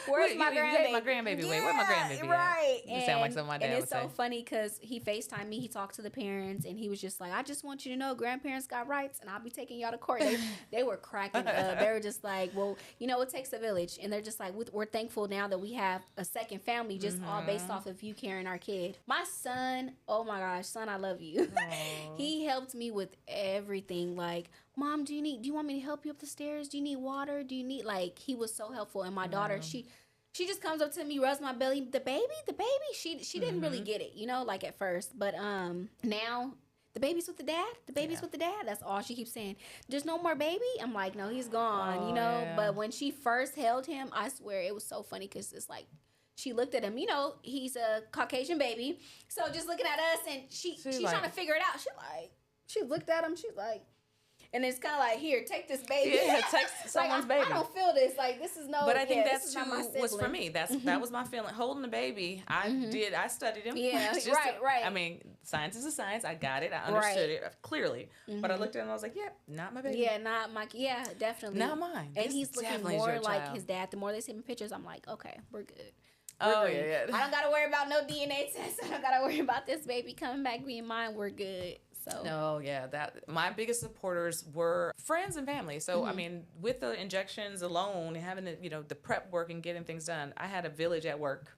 Where's my grandbaby? My grandbaby. Wait, where's my grandbaby? Right. You sound like something my dad and would it's say. so funny because he FaceTimed me. He talked to the parents and he was just like, I just want you to know grandparents got rights and I'll be taking y'all to court. They were cracking up. They were just like, well, it takes a village. And they're just like, we're thankful now that we have a second family just all based off of you carrying our kid. My son, oh my gosh, son, I love you. He helped me with everything. Like, Mom, do you want me to help you up the stairs? Do you need water? Do you need, he was so helpful. And my daughter, she just comes up to me, rubs my belly. The baby. She didn't really get it, at first. But now the baby's with the dad. The baby's with the dad. That's all she keeps saying. There's no more baby. I'm like, no, he's gone. Yeah. But when she first held him, I swear it was so funny because it's like she looked at him. He's a Caucasian baby, so just looking at us, and she's trying to figure it out. She looked at him. She's like. And it's kind of like, here, take this baby. Yeah, take someone's baby. I don't feel this. This is no. But I think that's too was for me. That was my feeling. Holding the baby, I studied him. Yeah, right. I mean, science is a science. I got it. I understood it clearly. But I looked at him and I was like, not my baby. Yeah, definitely. Not mine. And he's looking more like his dad. The more they send me pictures, I'm like, okay, we're good. Yeah. I don't got to worry about no DNA test. I don't got to worry about this baby coming back being mine. We're good. So no, yeah, that my biggest supporters were friends and family. So I mean, with the injections alone, having the the prep work and getting things done, I had a village at work.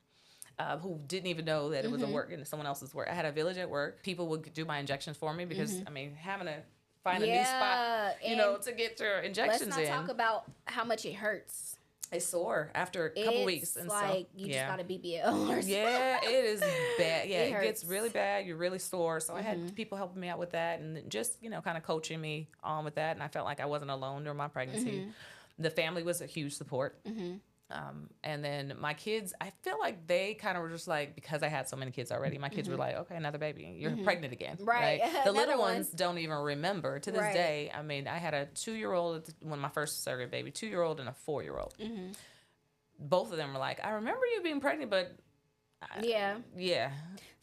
Who didn't even know that it was a work in someone else's work. I had a village at work. People would do my injections for me because I mean, having to find a new spot, to get your injections in. Let's not talk about how much it hurts. It's sore after a couple weeks, and like you just got a BBL or something. Yeah, it is bad. Yeah, it gets really bad. You're really sore. So I had people helping me out with that, and just kind of coaching me on with that. And I felt like I wasn't alone during my pregnancy. The family was a huge support. And then my kids, I feel like they kind of were just like, because I had so many kids already, my kids were like, okay, another baby. You're pregnant again. Right. The little ones don't even remember. To this day, I mean, I had a 2-year-old when my first surrogate baby, 2-year-old and a 4-year-old. Both of them were like, I remember you being pregnant, but... Yeah.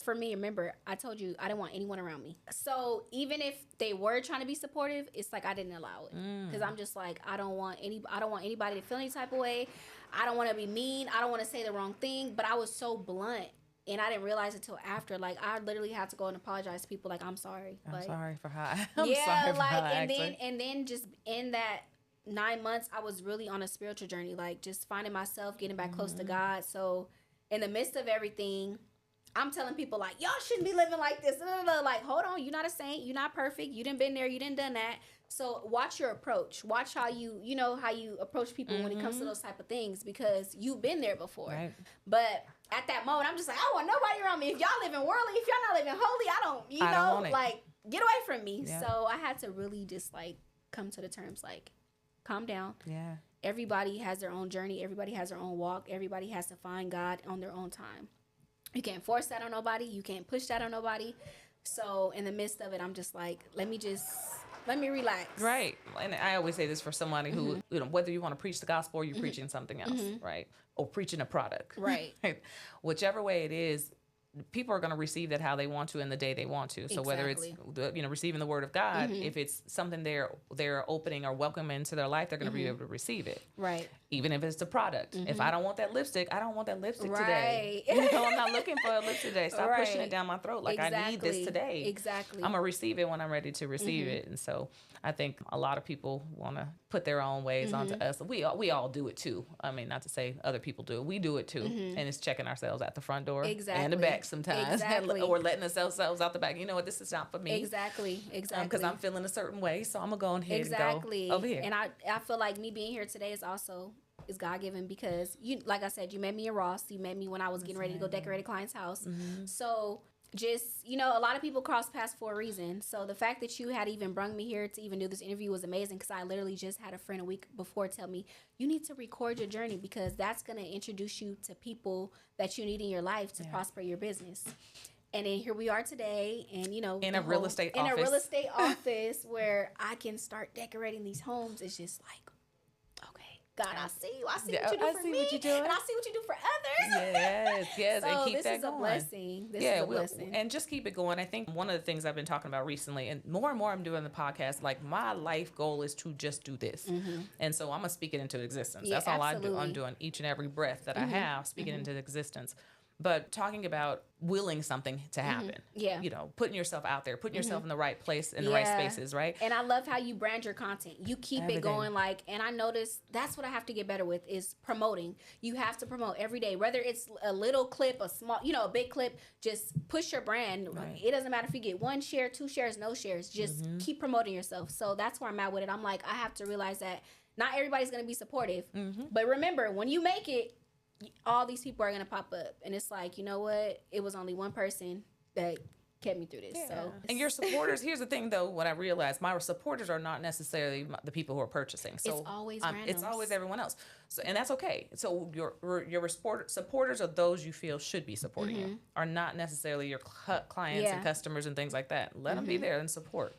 For me, remember, I told you I didn't want anyone around me. So even if they were trying to be supportive, it's like I didn't allow it. Because I'm just like, I don't want anybody to feel any type of way. I don't want to be mean. I don't want to say the wrong thing. But I was so blunt. And I didn't realize it till after. Like, I literally had to go and apologize to people. Like, I'm sorry. I'm sorry for how and then just in that 9 months, I was really on a spiritual journey. Like, just finding myself, getting back close to God. So in the midst of everything, I'm telling people, like, y'all shouldn't be living like this. Like, hold on, you're not a saint. You're not perfect. You didn't been there. You didn't done that. So watch your approach. Watch how how you approach people when it comes to those type of things, because you've been there before. Right. But at that moment, I'm just like, I don't want nobody around me. If y'all living worldly, if y'all not living holy, I don't, like, get away from me. Yeah. So I had to really just, like, come to the terms, like, calm down. Yeah. Everybody has their own journey. Everybody has their own walk. Everybody has to find God on their own time. You can't force that on nobody. You can't push that on nobody. So in the midst of it, I'm just like, let me relax. Right. And I always say this for somebody who, whether you want to preach the gospel or you're preaching something else, right? Or preaching a product. Right. Whichever way it is, people are going to receive that how they want to and the day they want to. So whether it's receiving the word of God, if it's something they're opening or welcoming into their life, they're going to be able to receive it. Right. Even if it's a product. If I don't want that lipstick, I don't want that lipstick today. I'm not looking for a lipstick today. Stop pushing it down my throat. Like, I need this today. Exactly. I'm going to receive it when I'm ready to receive it. And so I think a lot of people want to put their own ways onto us. We all do it too. I mean, not to say other people do it. We do it too. And it's checking ourselves at the front door and the back sometimes. Or letting ourselves out the back. You know what? This is not for me. Exactly. Because I'm feeling a certain way. So I'm going to go ahead and go over here. And I feel like me being here today is God-given, because you, like I said, you met me in Ross. You met me when I was getting ready to go decorate a client's house. So just, a lot of people cross paths for a reason. So the fact that you had even brung me here to even do this interview was amazing, because I literally just had a friend a week before tell me, you need to record your journey, because that's going to introduce you to people that you need in your life to prosper your business. And then here we are today, and in a real estate office where I can start decorating these homes. It's just like, God, I see you. I see what you do for me, and I see what you do for others. Yes. So and keep this that is going. A blessing. This is a blessing. And just keep it going. I think one of the things I've been talking about recently, and more I'm doing the podcast, like, my life goal is to just do this. And so I'm going to speak it into existence. Yeah, that's all absolutely. I do. I'm doing each and every breath that I have, speaking into existence. But talking about willing something to happen. Yeah. Putting yourself out there, putting yourself in the right place, in the right spaces, right? And I love how you brand your content. You keep it going, and I noticed that's what I have to get better with, is promoting. You have to promote every day, whether it's a little clip, a small, a big clip, just push your brand. Right. It doesn't matter if you get 1 share, 2 shares, no shares, just keep promoting yourself. So that's where I'm at with it. I'm like, I have to realize that not everybody's going to be supportive, but remember, when you make it, all these people are going to pop up. And it's like, you know what? It was only one person that kept me through this. Yeah. So, and your supporters, here's the thing though, what I realized, my supporters are not necessarily the people who are purchasing. So it's always random. It's always everyone else. So, and that's okay. So your supporters are those you feel should be supporting you, are not necessarily your clients and customers and things like that. Let them be there and support.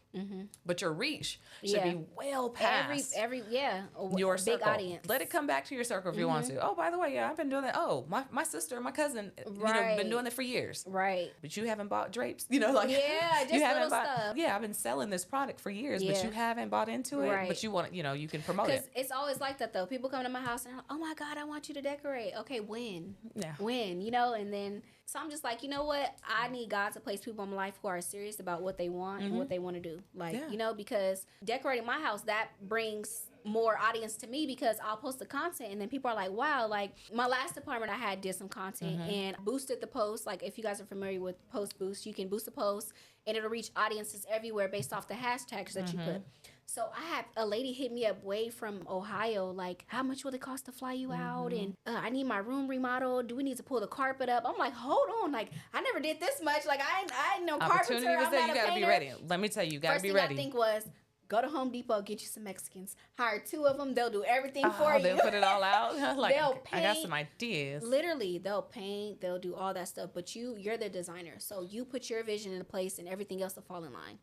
But your reach should be well past your circle. Big audience. Let it come back to your circle if you want to. Oh, by the way, I've been doing that. Oh, my sister, my cousin, been doing it for years. Right. But you haven't bought drapes. Just little stuff. Yeah, I've been selling this product for years, but you haven't bought into it. But you want, you can promote it. Because it's always like that though. People come to my house and, oh my God, I want you to decorate. Okay, when? Yeah. When? And then So I'm just like, you know what? I need God to place people in my life who are serious about what they want and what they want to do. Like, you know, because decorating my house, that brings more audience to me because I'll post the content and then people are like, wow, like my last apartment I had did some content and boosted the post. Like if you guys are familiar with post boost, you can boost the post and it'll reach audiences everywhere based off the hashtags that you put. So I had a lady hit me up way from Ohio, like, how much will it cost to fly you out? And I need my room remodeled. Do we need to pull the carpet up? I'm like, hold on. Like, I never did this much. Like, I ain't no carpenter. Opportunity was there. You got to be ready. Let me tell you, you got to be ready. First thing I think was, go to Home Depot, get you some Mexicans. Hire 2 of them. They'll do everything for you. They'll put it all out. Like, they'll paint. I got some ideas. Literally, they'll paint. They'll do all that stuff. But you're the designer. So you put your vision into place and everything else will fall in line.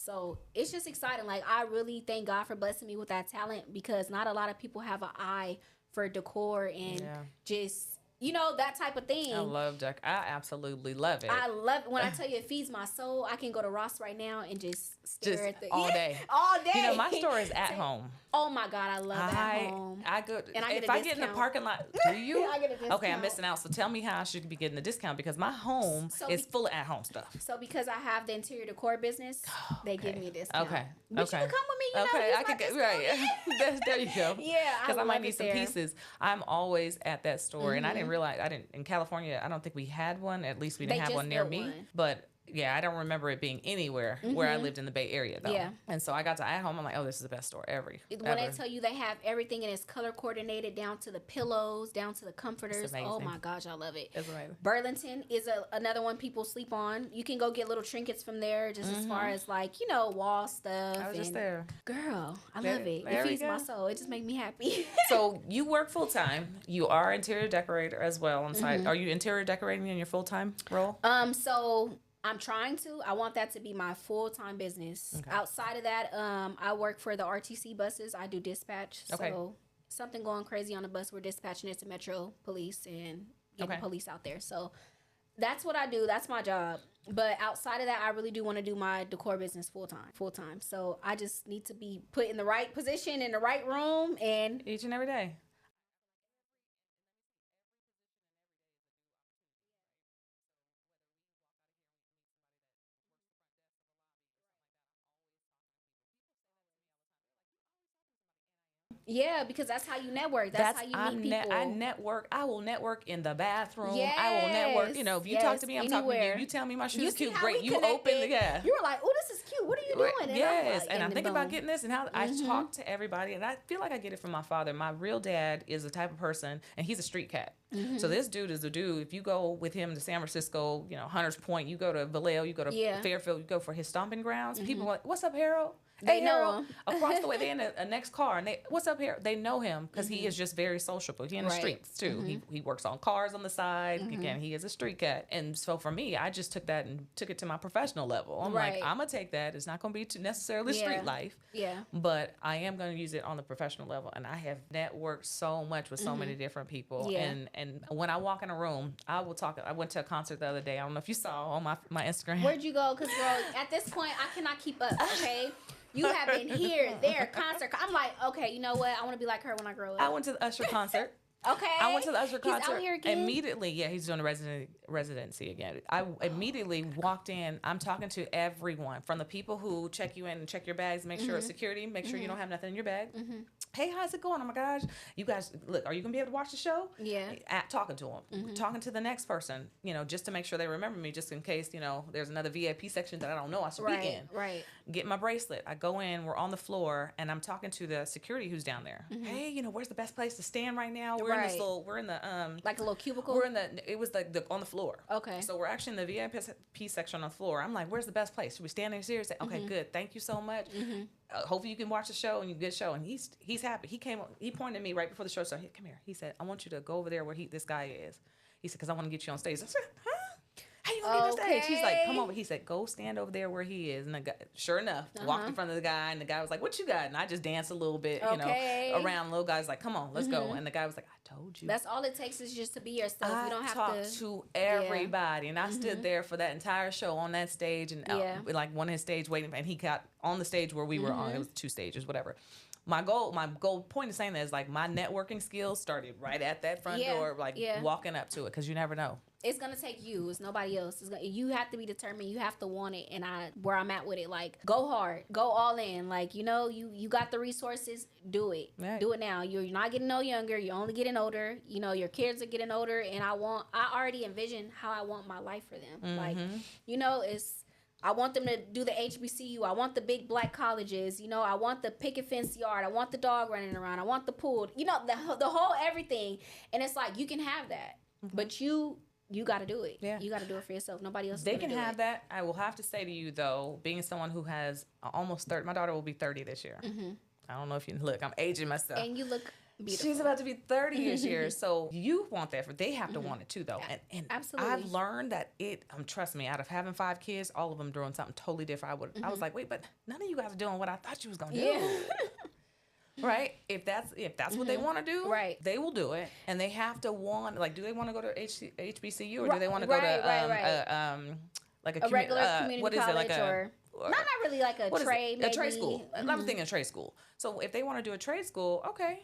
So it's just exciting. Like, I really thank God for blessing me with that talent because not a lot of people have an eye for decor and just, you know, that type of thing. I love decor. I absolutely love it. I love it. When I tell you it feeds my soul, I can go to Ross right now and just stare at the... all day. All day. You know, my store is at home. Oh my God, I love at home. I go, and I if I get in the parking lot, do you? I get a discount. Okay, I'm missing out. So tell me how I should be getting the discount because my home is full of at-home stuff. So because I have the interior decor business, they give me a discount. Okay. But you can come with me. You know, I could get right. There you go. Yeah, because I might need some pieces. I'm always at that store, and I didn't realize in California. I don't think we had one. At least we didn't have one near me. But yeah, I don't remember it being anywhere where I lived in the Bay Area, though. Yeah. And so I got to at home. I'm like, oh, this is the best store ever. When I tell you they have everything and it's color coordinated down to the pillows, down to the comforters. Oh my gosh, I love it. It's amazing. Burlington is another one people sleep on. You can go get little trinkets from there just as far as like, you know, wall stuff. I was just there. Girl, I love it. It feeds my soul. It just makes me happy. So you work full time. You are interior decorator as well on site. Are you interior decorating in your full time role? So I'm trying to. I want that to be my full-time business. Okay. Outside of that, I work for the RTC buses. I do dispatch. Okay. So something going crazy on the bus, we're dispatching it to Metro Police and getting police out there. So that's what I do. That's my job. But outside of that, I really do want to do my decor business full-time. So I just need to be put in the right position, in the right room. And each and every day. Yeah, because that's how you network. That's how you meet people. I network. I will network in the bathroom. Yes. I will network. You know, if you talk to me, I'm talking to you. You tell me my shoes cute. Great. You open the You were like, oh, this is cute. What are you doing? Yes. And I'm thinking about getting this and how I talk to everybody. And I feel like I get it from my father. My real dad is the type of person, and he's a street cat. So this dude is a dude. If you go with him to San Francisco, you know, Hunters Point, you go to Vallejo, you go to Fairfield, you go for his stomping grounds. People are like, what's up, Harold? They know him. Across the way, they're in a next car, and what's up here? They know him because he is just very sociable. He's in the streets too. He works on cars on the side. Again, he is a street cat. And so for me, I just took that and took it to my professional level. I'm like, I'm gonna take that. It's not gonna be necessarily street life. Yeah. But I am gonna use it on the professional level, and I have networked so much with so many different people. Yeah. And when I walk in a room, I will talk. I went to a concert the other day. I don't know if you saw on my Instagram. Where'd you go? Because girl, at this point, I cannot keep up. Okay. You have been here, there, concert. I'm like, okay, you know what? I want to be like her when I grow up. I went to the Usher concert. Okay. I went to the Usher concert. He's out here again? Immediately. Yeah, he's doing a residency again. I immediately walked in. I'm talking to everyone, from the people who check you in and check your bags, make sure it's security, make sure you don't have nothing in your bag. Hey, how's it going? Oh my gosh. You guys, look, are you going to be able to watch the show? Yeah. Talking to them. Talking to the next person, you know, just to make sure they remember me, just in case, you know, there's another VIP section that I don't know I should be in. Right. Get my bracelet. I go in, we're on the floor, and I'm talking to the security who's down there. Hey, you know, where's the best place to stand right now? We're in this little, we're in the, like a little cubicle? We're in it was like on the floor. Okay. So we're actually in the VIP section on the floor. I'm like, where's the best place? Should we stand there serious? Okay, good. Thank you so much. Hopefully you can watch the show and you get a show. And he's happy. He pointed at me right before the show started. Come here. He said, I want you to go over there where this guy is. He said, because I want to get you on stage. I said, huh? How you gonna be on stage? He's like, come over. He said, go stand over there where he is. And the guy, sure enough, walked in front of the guy, and the guy was like, what you got? And I just danced a little bit, you know, around. Little guy's like, come on, let's go. And the guy was like, I told you. That's all it takes is just to be yourself. You don't have to. I talked to everybody, and I stood there for that entire show on that stage, and like one of his stage waiting, and he got on the stage where we were on. It was 2 stages, whatever. my goal point of saying that is like my networking skills started right at that front door, like walking up to it, because you never know. It's gonna take you. It's nobody else. You have to be determined. You have to want it. And where I'm at with it, like, go hard, go all in. Like, you know, you got the resources. Do it. Right. Do it now. You're not getting no younger. You're only getting older. You know, your kids are getting older. And I already envision how I want my life for them. Mm-hmm. Like, you know, I want them to do the HBCU. I want the big black colleges. You know, I want the picket fence yard. I want the dog running around. I want the pool. You know, the whole everything. And it's like, you can have that, but you got to do it. Yeah. You got to do it for yourself. Nobody else. They can have that. I will have to say to you, though, being someone who has almost 30, my daughter will be 30 this year. Mm-hmm. I don't know if you look. I'm aging myself. And you look beautiful. She's about to be 30 this year. So you want that. They have to want it, too, though. And absolutely. I've learned that trust me, out of having 5 kids, all of them doing something totally different. I was like, wait, but none of you guys are doing what I thought you was going to do. Yeah. Right? If that's what they want to do, right, they will do it. And they have to want, like, do they want to go to HBCU or do they want to go to like a regular community college or not really like a trade, maybe. A trade school. Mm-hmm. I'm thinking a trade school. So if they want to do a trade school, okay.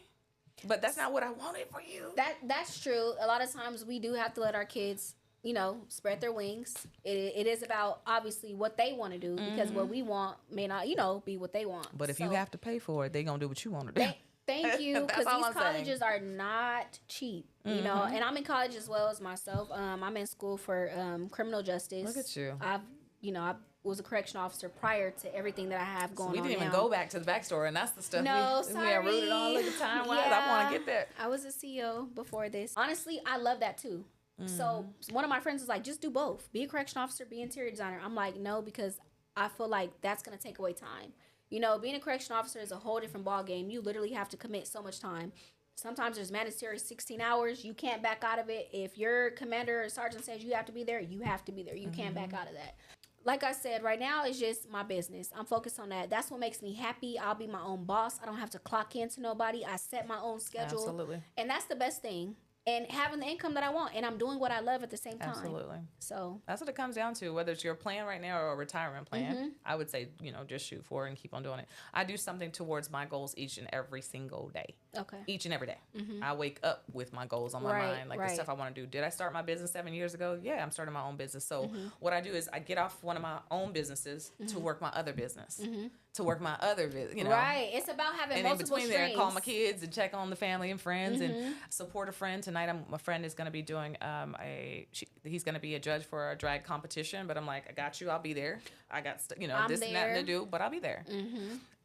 But that's not what I wanted for you. That's true. A lot of times we do have to let our kids, you know, spread their wings. It is about obviously what they want to do, because what we want may not, you know, be what they want. But if you have to pay for it, they're going to do what you want to do. Thank you, because these colleges are not cheap, you know, and I'm in college as well as myself. I'm in school for criminal justice. Look at you. I was a correction officer prior to everything that I have going on. We didn't even go back to the backstory, and that's the stuff we are rooted on. Look at time-wise. I want to get there. I was a CEO before this. Honestly, I love that too. So one of my friends was like, just do both. Be a correction officer, be interior designer. I'm like, no, because I feel like that's going to take away time. You know, being a correction officer is a whole different ball game. You literally have to commit so much time. Sometimes there's mandatory 16 hours. You can't back out of it. If your commander or sergeant says you have to be there, you have to be there. You can't back out of that. Like I said, right now it's just my business. I'm focused on that. That's what makes me happy. I'll be my own boss. I don't have to clock into nobody. I set my own schedule. Absolutely. And that's the best thing. And having the income that I want, and I'm doing what I love at the same time. Absolutely. So that's what it comes down to, whether it's your plan right now or a retirement plan. I would say, you know, just shoot for it and keep on doing it. I do something towards my goals each and every single day. Okay. Each and every day. I wake up with my goals on my mind, like the stuff I want to do. Did I start my business 7 years ago? Yeah, I'm starting my own business. So what I do is I get off one of my own businesses to work my other business. To work my other business, you know. Right. It's about having multiple streams. And in between there, I call my kids and check on the family and friends and support a friend. Tonight, my friend is going to be doing he's going to be a judge for a drag competition. But I'm like, I got you. I'll be there. I got this and that to do, but I'll be there.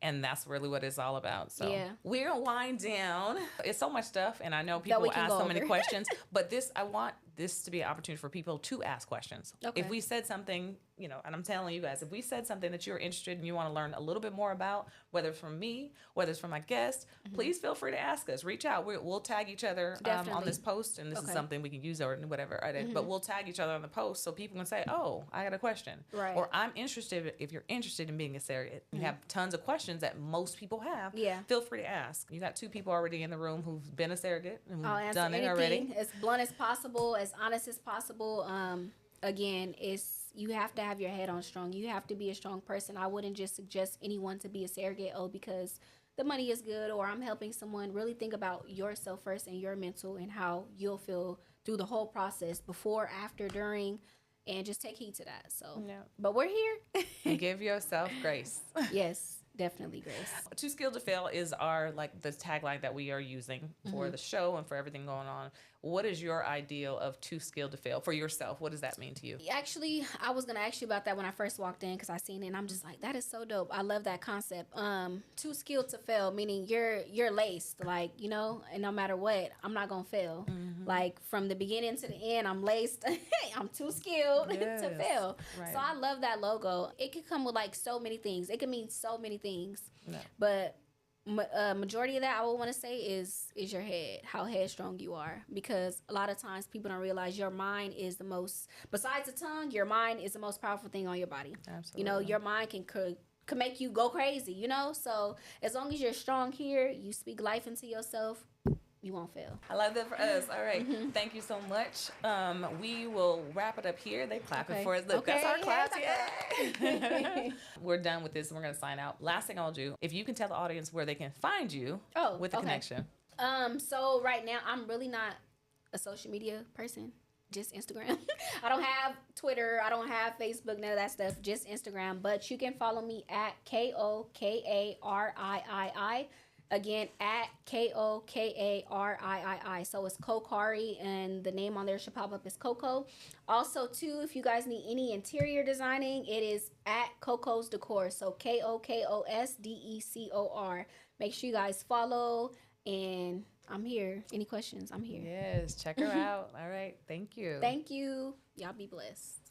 And that's really what it's all about. So we're going to wind down. It's so much stuff, and I know people ask so many questions. But I want this to be an opportunity for people to ask questions. Okay. If we said something, you know, and I'm telling you guys, if we said something that you're interested in and you want to learn a little bit more about, whether it's from me, whether it's from my guest, please feel free to ask us. Reach out. We'll tag each other on this post, and this is something we can use or whatever. But we'll tag each other on the post so people can say, oh, I got a question. Right. Or I'm interested. If you're interested in being a surrogate, you have tons of questions that most people have. Yeah. Feel free to ask. You got 2 people already in the room who've been a surrogate and who've done it already. As blunt as possible, as honest as possible. Again, you have to have your head on strong. You have to be a strong person. I wouldn't just suggest anyone to be a surrogate, because the money is good or I'm helping someone. Really think about yourself first and your mental and how you'll feel through the whole process, before, after, during, and just take heed to that. So, but we're here. And give yourself grace. Yes. Definitely grace. Too skilled to fail is our the tagline that we are using for the show and for everything going on. What is your ideal of too skilled to fail for yourself? What does that mean to you? Actually, I was gonna ask you about that when I first walked in, because I seen it and I'm just like, that is so dope. I love that concept. Too skilled to fail, meaning you're laced, like, you know, and no matter what, I'm not gonna fail. Like from the beginning to the end, I'm laced. I'm too skilled to fail. Right. So I love that logo. It could come with like so many things. It could mean so many things. No. But majority of that I would want to say is your head, how headstrong you are, because a lot of times people don't realize your mind is the most, besides the tongue, your mind is the most powerful thing on your body. Absolutely. You know, your mind could make you go crazy, you know. So as long as you're strong here, you speak life into yourself, you won't fail. I love that for us. All right. Thank you so much. We will wrap it up here. They clapping for us. Look, that's our claps. Yeah. We're done with this and we're going to sign out. Last thing I'll do, if you can tell the audience where they can find you with the connection. So right now, I'm really not a social media person. Just Instagram. I don't have Twitter. I don't have Facebook. None of that stuff. Just Instagram. But you can follow me at KOKARIII. Again, at KOKARIII. So it's Kokari, and the name on there should pop up as Coco. Also, too, if you guys need any interior designing, it is at Coco's Decor. So KOKOSDECOR. Make sure you guys follow, and I'm here. Any questions? I'm here. Yes, check her out. All right. Thank you. Thank you. Y'all be blessed.